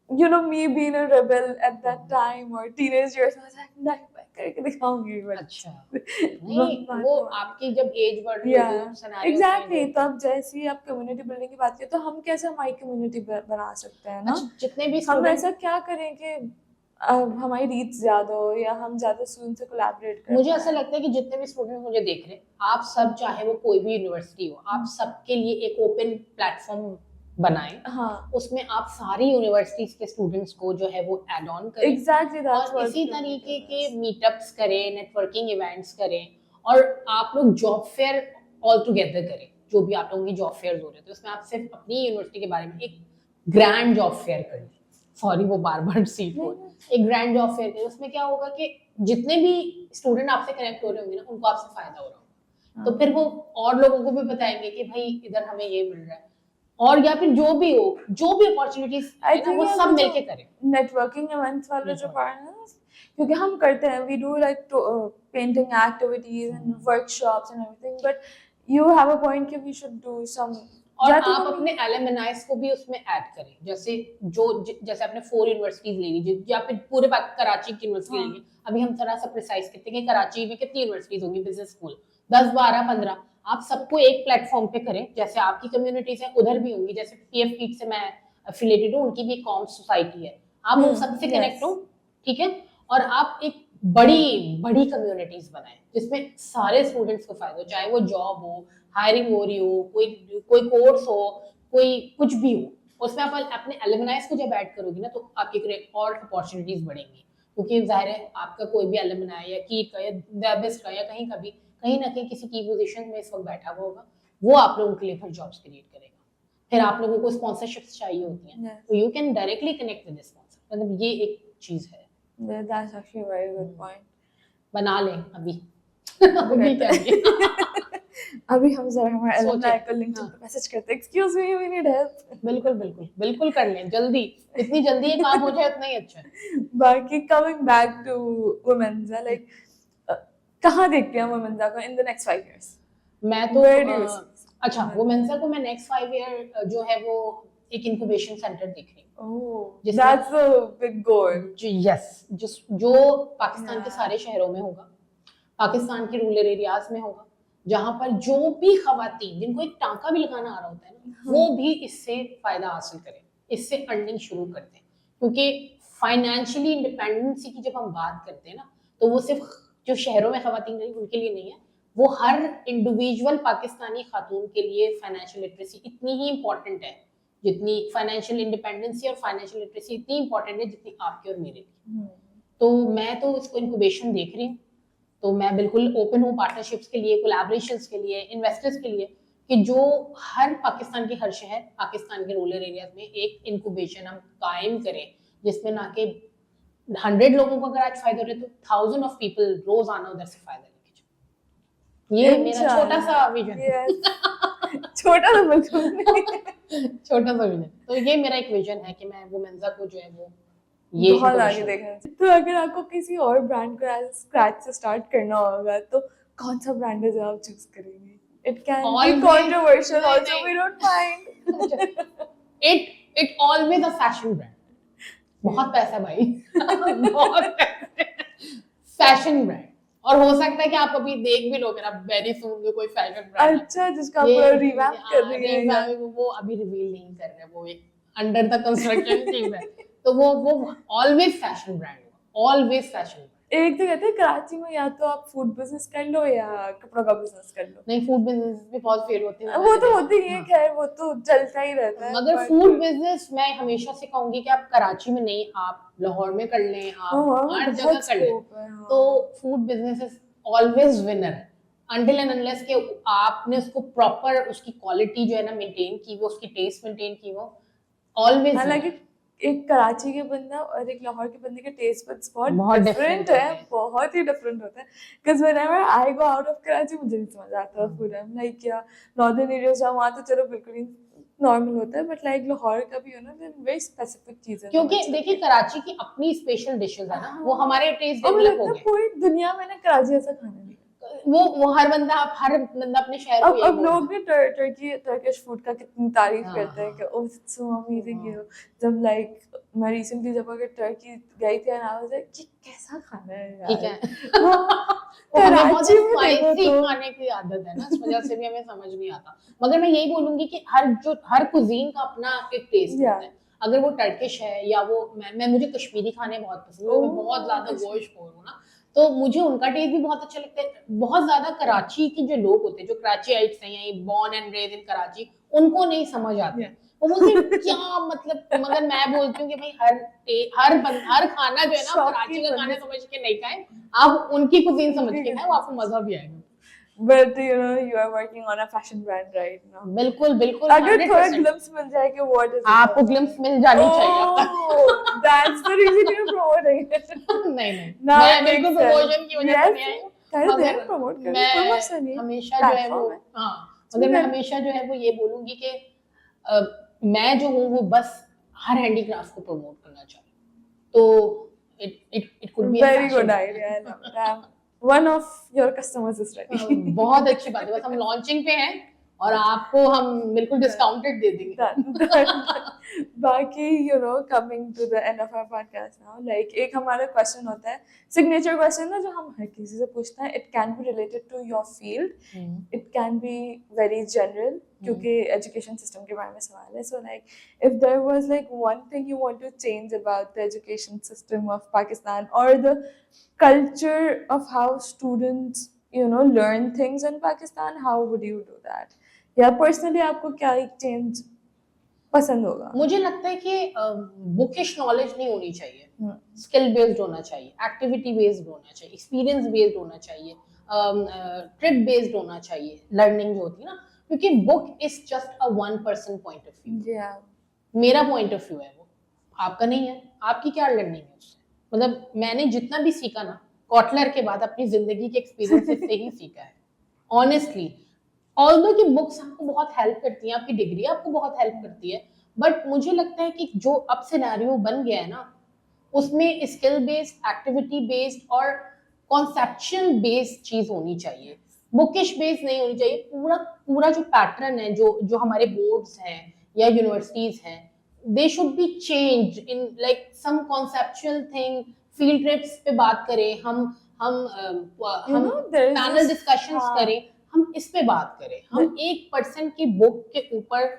you know me being a rebel at that time or teenage years, I was like नहीं मैं करके दिखाऊंगी। अच्छा नहीं, वो आपकी जब एज बढ़ रही है एग्जैक्टली, तब जैसे ही आप कम्युनिटी बिल्डिंग की बात करें तो हम कैसे हमारी कम्युनिटी बना सकते हैं ना। जितने भी हम ऐसा क्या करें कि हमारी रीच ज्यादा हो या हम ज्यादा स्टूडेंट से कोलैबोरेट करें। मुझे ऐसा लगता है कि जितने भी स्टूडेंट मुझे देख रहे हैं, आप सब चाहे वो कोई भी यूनिवर्सिटी हो, आप सबके लिए एक ओपन प्लेटफॉर्म बनाएं। हाँ, उसमें आप सारी यूनिवर्सिटीज के स्टूडेंट्स को जो है वो ऐड ऑन करें। एग्जैक्टली, और इसी तरीके के मीटअप्स करें, नेटवर्किंग इवेंट्स करें, और आप लोग जॉब फेयर ऑल टुगेदर करें। जो भी आप लोगों की जॉब फेयर हो रहे थे उसमें आप सिर्फ अपनी यूनिवर्सिटी के बारे में एक ग्रैंड जॉब फेयर करें। सॉरी वो बार सीट हो, एक ग्रैंड जॉब फेयर करें। उसमें क्या होगा कि जितने भी स्टूडेंट आपसे कनेक्ट हो रहे होंगे ना, उनको आपसे फायदा हो रहा होगा, तो फिर वो और लोगों को भी बताएंगे कि भाई इधर हमें ये मिल रहा है। और या फिर जो भी हो, जो भी अपॉर्चुनिटीज है ना, वो सब मिलके करें। नेटवर्किंग इवेंट्स वाले जो पार्ट है, क्योंकि हम करते हैं, we do like painting activities and workshops and everything, but you have a point कि वी शुड डू सम। और आप अपने एलुमनाइज को भी उसमें ऐड करें। जैसे आपने 4 यूनिवर्सिटीज ले लीजिए या फिर पूरे कराची की यूनिवर्सिटी ले लीजिए। अभी हम थोड़ा सा प्रिसाइज करते हैं कि कराची में कितनी यूनिवर्सिटीज होंगी, बिजनेस स्कूल 10, 12, 15। आप सबको एक प्लेटफॉर्म पे करें। जैसे आपकी कम्युनिटीज है उधर भी होंगी, जैसे पीएफ किट से मैं एफिलिएटेड हूँ, उनकी भी एक कॉम सोसाइटी है, आप उन सबसे कनेक्ट हो, ठीक है। और आप एक बड़ी कम्युनिटीज बनाएं जिसमें सारे स्टूडेंट्स को फायदा हो, चाहे वो जॉब हो, हायरिंग हो रही हो, कोई कोर्स हो, कोई कुछ भी हो, उसमें आप अपने एलुमनाइज को जब ऐड करोगी ना तो आपकी और अपॉर्चुनिटीज बढ़ेंगी। क्योंकि जाहिर है आपका कोई भी एलुमनाई या कीट का या डेबिस्ट का या कहीं ना कहीं किसी की पोजीशन में इस वक्त बैठा हुआ होगा, वो आप लोगों के लिए फिर जॉब्स क्रिएट करेगा। फिर आप लोगों को स्पॉन्सरशिप्स चाहिए होती हैं, तो you can directly connect with sponsor. मतलब ये एक चीज है। That's actually a very good point. बना लें अभी अभी क्या अभी हम जरा हमारे एलुमनाई को लिंक्डइन पे मैसेज करते हैं, excuse me we need help. बिल्कुल कर लें, जल्दी, जितनी जल्दी ये काम हो जाए उतना ही अच्छा है। बाकी coming back to women's, like कहाँ देखते हैं वुमेन्स को इन द नेक्स्ट 5 इयर्स? मैं तो अच्छा, वुमेन्स को मैं नेक्स्ट 5 ईयर जो है वो एक इंक्यूबेशन सेंटर देख रही हूँ। That's a big goal. Yes, जो पाकिस्तान के सारे शहरों में होगा, पाकिस्तान के रूरल एरियाज में होगा, जहाँ पर जो भी खवातीन जिनको एक टांका भी लगाना आ रहा होता है ना, वो भी इससे फायदा हासिल करें, इससे अर्निंग शुरू करते हैं। क्योंकि फाइनेंशियली इंडिपेंडेंसी की जब हम बात करते हैं ना, तो वो सिर्फ जो शहरों में खवातीन रही उनके लिए नहीं है, वो हर इंडिविजुअल पाकिस्तानी खातून के लिए फाइनेंशियल लिटरेसी इतनी ही इम्पोर्टेंट है जितनी फाइनेंशियल इंडिपेंडेंसी और फाइनेंशियल लिटरेसी इतनी इंपॉर्टेंट है जितनी आपके और मेरे लिए। तो मैं तो इसको इंक्यूबेशन देख रही हूँ, तो मैं बिल्कुल ओपन हूँ पार्टनरशिप्स के लिए, कोलैबोरेशंस के लिए, इन्वेस्टर्स के लिए, कि जो हर पाकिस्तान के हर शहर, पाकिस्तान के रूरल एरियाज में एक इंक्यूबेशन हम कायम करें, जिसमें ना कि 100 लोगों को अगर आज फायदा हो रहा है तो 1000 ऑफ पीपल रोज आना उधर से फायदा लेके जाए। ये मेरा छोटा सा विजन है। छोटा सा विजन, तो ये मेरा एक विजन है कि मैं वुमेन्स को जो है वो ये बहुत आगे देखना। तो अगर आपको किसी और ब्रांड को एज स्क्रैच से स्टार्ट करना होगा तो कौन सा ब्रांड है जो आप चूज करेंगे? It can be controversial also, we don't mind. It always a fashion brand. बहुत पैसा भाई बहुत फैशन ब्रांड। और हो सकता है कि आप अभी देख भी लो मेरा वेरी सून कोई फैशन ब्रांड, अच्छा जिसका पूरा रिवैम्प कर रही है, वो अभी रिवील नहीं कर रहे, वो एक अंडर द कंस्ट्रक्शन चीज है। तो वो ऑलवेज फैशन ब्रांड होगा, ऑलवेज फैशन ब्रांड। एक तो कहते हैं कराची में या तो आप फूड बिजनेस कर लो या कपड़ों का बिजनेस कर लो। नहीं, फूड बिजनेस भी बहुत फेल होते हैं, वो तो होती ही है, हाँ। खैर वो तो चलता ही रहता है। मगर but- फूड बिजनेस मैं हमेशा से कहूंगी कि आप कराची में नहीं, आप लाहौर में कर लें, हाँ, आप हर बहुत जगह कर लें, स्कोप है, हाँ। तो food business is always winner, until and unless के आपने उसको प्रॉपर उसकी क्वालिटी जो है ना मेंटेन की, वो उसकी टेस्ट मेंटेन की, वो ऑलवेज हालांकि एक कराची के बंदा और एक लाहौर के बंदे के टेस्ट बड्स बहुत बहुत different डिफरेंट होते है, हैं। बहुत ही डिफरेंट होता है। Because whenever I go out of Karachi मुझे नहीं समझ आता फूड, आई एम लाइक या नॉर्दर्न एरियाज जाऊँ वहाँ तो चलो बिल्कुल ही नॉर्मल होता है, बट लाइक लाहौर का भी हो ना, वेरी स्पेसिफिक चीजें क्योंकि देखिए कराची की अपनी स्पेशल डिशेस है ना, वो हमारे टेस्ट और मुझे डेवलप हो लगता है गए, पूरी दुनिया में ना कराची ऐसा खाना नहीं है। वो हर बंदा अपने शहर को यही अब बोलता लोग भी टर्किश फूड का कितनी तारीफ हाँ, करते हैं हाँ। कि oh it's so amazing, you know. जब लाइक मैं रिसेंटली जब अगर टर्की गई थी ना, मुझे कि कैसा खाना है यार, ठीक है। वो हमें बहुत कराची में देखो स्पाइसी तो खाने की आदत है ना, इस वजह से भी हमें समझ नहीं आता। मगर मैं यही बोलूंगी कि हर कुजीन का अपना एक टेस्ट या होता है। अगर वो टर्किश है या वो मुझे कश्मीरी खाने बहुत पसंद है, मैं ओह, बहुत ज्यादा कश्मीरी। गोश्त खोर हूँ ना, तो मुझे उनका टेस्ट भी बहुत अच्छा लगता है। बहुत ज्यादा कराची के जो लोग होते हैं, जो कराचीइट्स हैं, यही बॉर्न एंड रेज इन कराची, उनको नहीं समझ आते हैं। वो बोलते हैं क्या मतलब, मगर मैं बोलती हूँ कि भाई हर खाना जो है ना, आप कराची का खाना समझ के नहीं खाएं, आप उनकी कुजीन समझ के खाएं, वो आपको मजा भी आएगा। But you know you are working on a fashion brand right now. बिल्कुल बिल्कुल, अगर थोड़ा 100%। glimpse मिल जाए कि what is it आपको about? ग्लिम्स मिल जानी चाहिए। Oh, that's the reason you're promoting it. नहीं, Now मैं it बिल्कुल makes sense. प्रमोशन की वजह से Yes, नहीं आई हूँ, कर दे मगर promote कर, मैं कोई मसला नहीं है, हमेशा जो है वो platform है। हाँ, इसमें मगर मैं क्या- हमेशा जो है वो ये बोलूंगी कि मैं जो हूँ वो बस हर हैंडीक्राफ्ट को प्रमोट करना चाहती हूँ, तो it could be Very good idea, I love it. One of your customers is ready. बहुत अच्छी बात है, बस हम लॉन्चिंग पे हैं और आपको हम बिल्कुल डिस्काउंटेड दे देंगे। Done. बाकी you know coming to the end of our podcast now, like एक हमारा क्वेश्चन होता है, सिग्नेचर क्वेश्चन ना, जो हम हर किसी से पूछते हैं। It can be related to your field, it can be very general, क्योंकि एजुकेशन सिस्टम के बारे में सवाल है। So like if there was like one thing you want to change about the education system of Pakistan or the culture of how students you know learn things in Pakistan, how would you do that? या personally आपको क्या एक change पसंद होगा? मुझे लगता है कि बुकिश नॉलेज नहीं होनी चाहिए, स्किल बेस्ड होना चाहिए, एक्टिविटी बेस्ड होना चाहिए, एक्सपीरियंस बेस्ड होना चाहिए, ट्रिप बेस्ड होना चाहिए लर्निंग जो होती है ना, क्योंकि book is just a 1% point of view. मेरा पॉइंट ऑफ व्यू है वो, आपका नहीं है। आपकी क्या लर्निंग है उससे? मतलब मैंने जितना भी सीखा ना कॉटलर के बाद, अपनी जिंदगी के एक्सपीरियंसेस से ही सीखा है ऑनेस्टली। ऑल्दो कि बुक्स आपको बहुत हेल्प करती हैं, आपकी डिग्री आपको बहुत हेल्प करती है, बट मुझे लगता है कि जो अब सिनेरियो बन गया है ना, उसमें स्किल बेस्ड, एक्टिविटी बेस्ड और कॉन्सेप्चुअल बेस्ड चीज होनी चाहिए, बुकिश बेस्ड नहीं होनी चाहिए। पूरा पूरा जो पैटर्न है, जो हमारे बोर्ड्स हैं या यूनिवर्सिटीज हैं, they should be change in like some conceptual thing. Field trips पे बात करें, हम पैनल डिस्कशंस करें, हम इस पे बात करें, हम 1% की बुक के ऊपर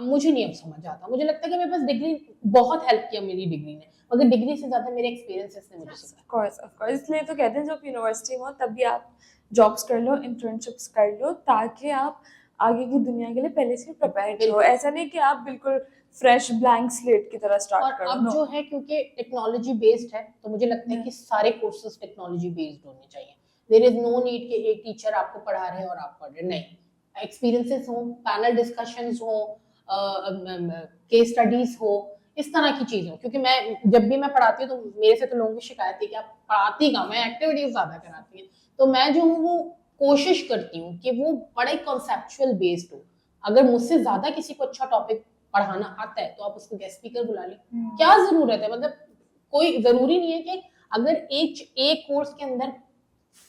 मुझे नहीं अब समझ आता। मुझे लगता है कि मेरे पास डिग्री बहुत हेल्प किया मेरी डिग्री ने, मगर डिग्री से ज्यादा मेरे एक्सपीरियंसेस ने मुझे सिखाया। ऑफ कोर्स इसलिए तो कहते हैं जब यूनिवर्सिटी में हो तब भी आप जॉब्स कर लो, इंटर्नशिप्स कर लो, ताकि आप आगे की दुनिया के लिए पहले से प्रिपेयर्ड हो। ऐसा नहीं कि आप बिल्कुल फ्रेश ब्लैंक स्लेट की तरह स्टार्ट करो। अब जो है क्योंकि टेक्नोलॉजी बेस्ड है, तो मुझे लगता है कि सारे कोर्सेज टेक्नोलॉजी बेस्ड होने चाहिए। देयर इज नो नीड कि एक टीचर आपको पढ़ा रहे हैं और आप पढ़ रहे, नहीं, एक्सपीरियंसेस हो, पैनल डिस्कशंस हो, केस स्टडीज हो, इस तरह की चीज हो। क्योंकि मैं जब भी मैं पढ़ाती हूँ तो मेरे से तो लोगों की शिकायत है कि आप पढ़ाती कम है, एक्टिविटीज ज्यादा कराती है। तो मैं जो हूँ वो कोशिश करती हूँ कि वो बड़े कॉन्सेप्चुअल बेस्ड हो। अगर मुझसे ज्यादा किसी को अच्छा टॉपिक पढ़ाना आता है तो आप उसको गेस्ट स्पीकर बुला लें, क्या जरूरत है? मतलब कोई जरूरी नहीं है कि अगर एक कोर्स के अंदर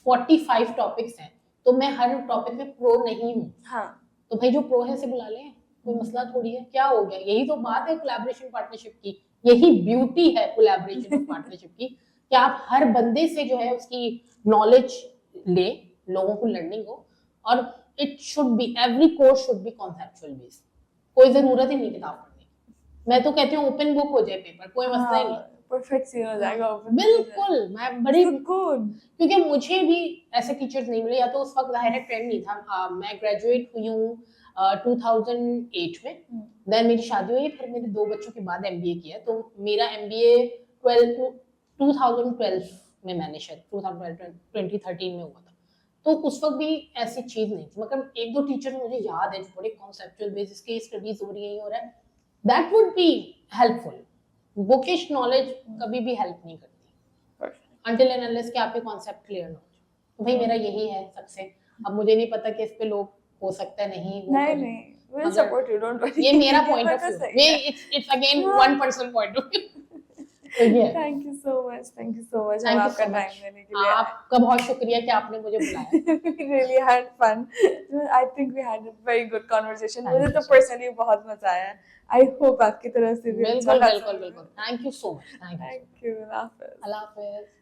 45 टॉपिक्स हैं तो मैं हर टॉपिक में प्रो नहीं हूँ। हाँ, तो भाई जो प्रो है से बुला लें, कोई मसला थोड़ी है, क्या हो गया? यही तो बात है कोलैबोरेशन पार्टनरशिप की, यही ब्यूटी है कोलैबोरेशन और पार्टनरशिप की, कि आप हर बंदे से जो है उसकी नॉलेज ले, लोगों को लर्निंग हो, और it should be, every course should be conceptual based. कोई जरूरत ही नहीं किताब पढ़ने की। मैं तो कहती हूँ ओपन बुक हो जाए पेपर, कोई मसला ही नहीं। परफेक्ट सीन हो जाएगा open बिल्कुल मैं बड़ी season. Good. क्योंकि मुझे भी ऐसे टीचर्स नहीं मिले, या तो उस वक्त ज़ाहिर है ट्रेंड नहीं था। मैं ग्रेजुएट हुई हूँ 2008 में, देन मेरी शादी हुई, फिर मेरे 2 बच्चों के बाद एमबीए किया। तो मेरा एमबीए 2012 में मैंने शायद 2013 में हुआ था। तो उस वक्त भी ऐसी चीज़ नहीं थी, मतलब 1-2 टीचर मुझे याद है जो बड़े कॉन्सेप्चुअल बेसिस के स्टडीज हो रही है, हो रहा है, that would be helpful. Bookish knowledge कभी भी हेल्प नहीं करती until and unless कि आपके कॉन्सेप्ट क्लियर ना हो। तो भाई मेरा यही है सबसे। अब मुझे नहीं पता कि इस पे लोग हो सकता है नहीं वो नहीं करें। नहीं, we'll मगर support you, don't worry. ये मेरा ये पॉइंट ऑफ तो व्यू सही है, है. it's again हाँ. one person point of view। तो ये है। Thank you so much. Thank you so much. Thank हम you आपका so much. टाइम देने के लिए. आपका बहुत शुक्रिया कि आपने मुझे बुलाया। We really had fun. I think we had a very good conversation. Thank मुझे you तो so much. personally बहुत मजा आया. I hope आपकी तरफ से भी अच्छा बिल्कुल रहा. बिल्कुल बिल्कुल। Thank you so much. Thank you. Thank you. Allah Hafiz. Allah Hafiz.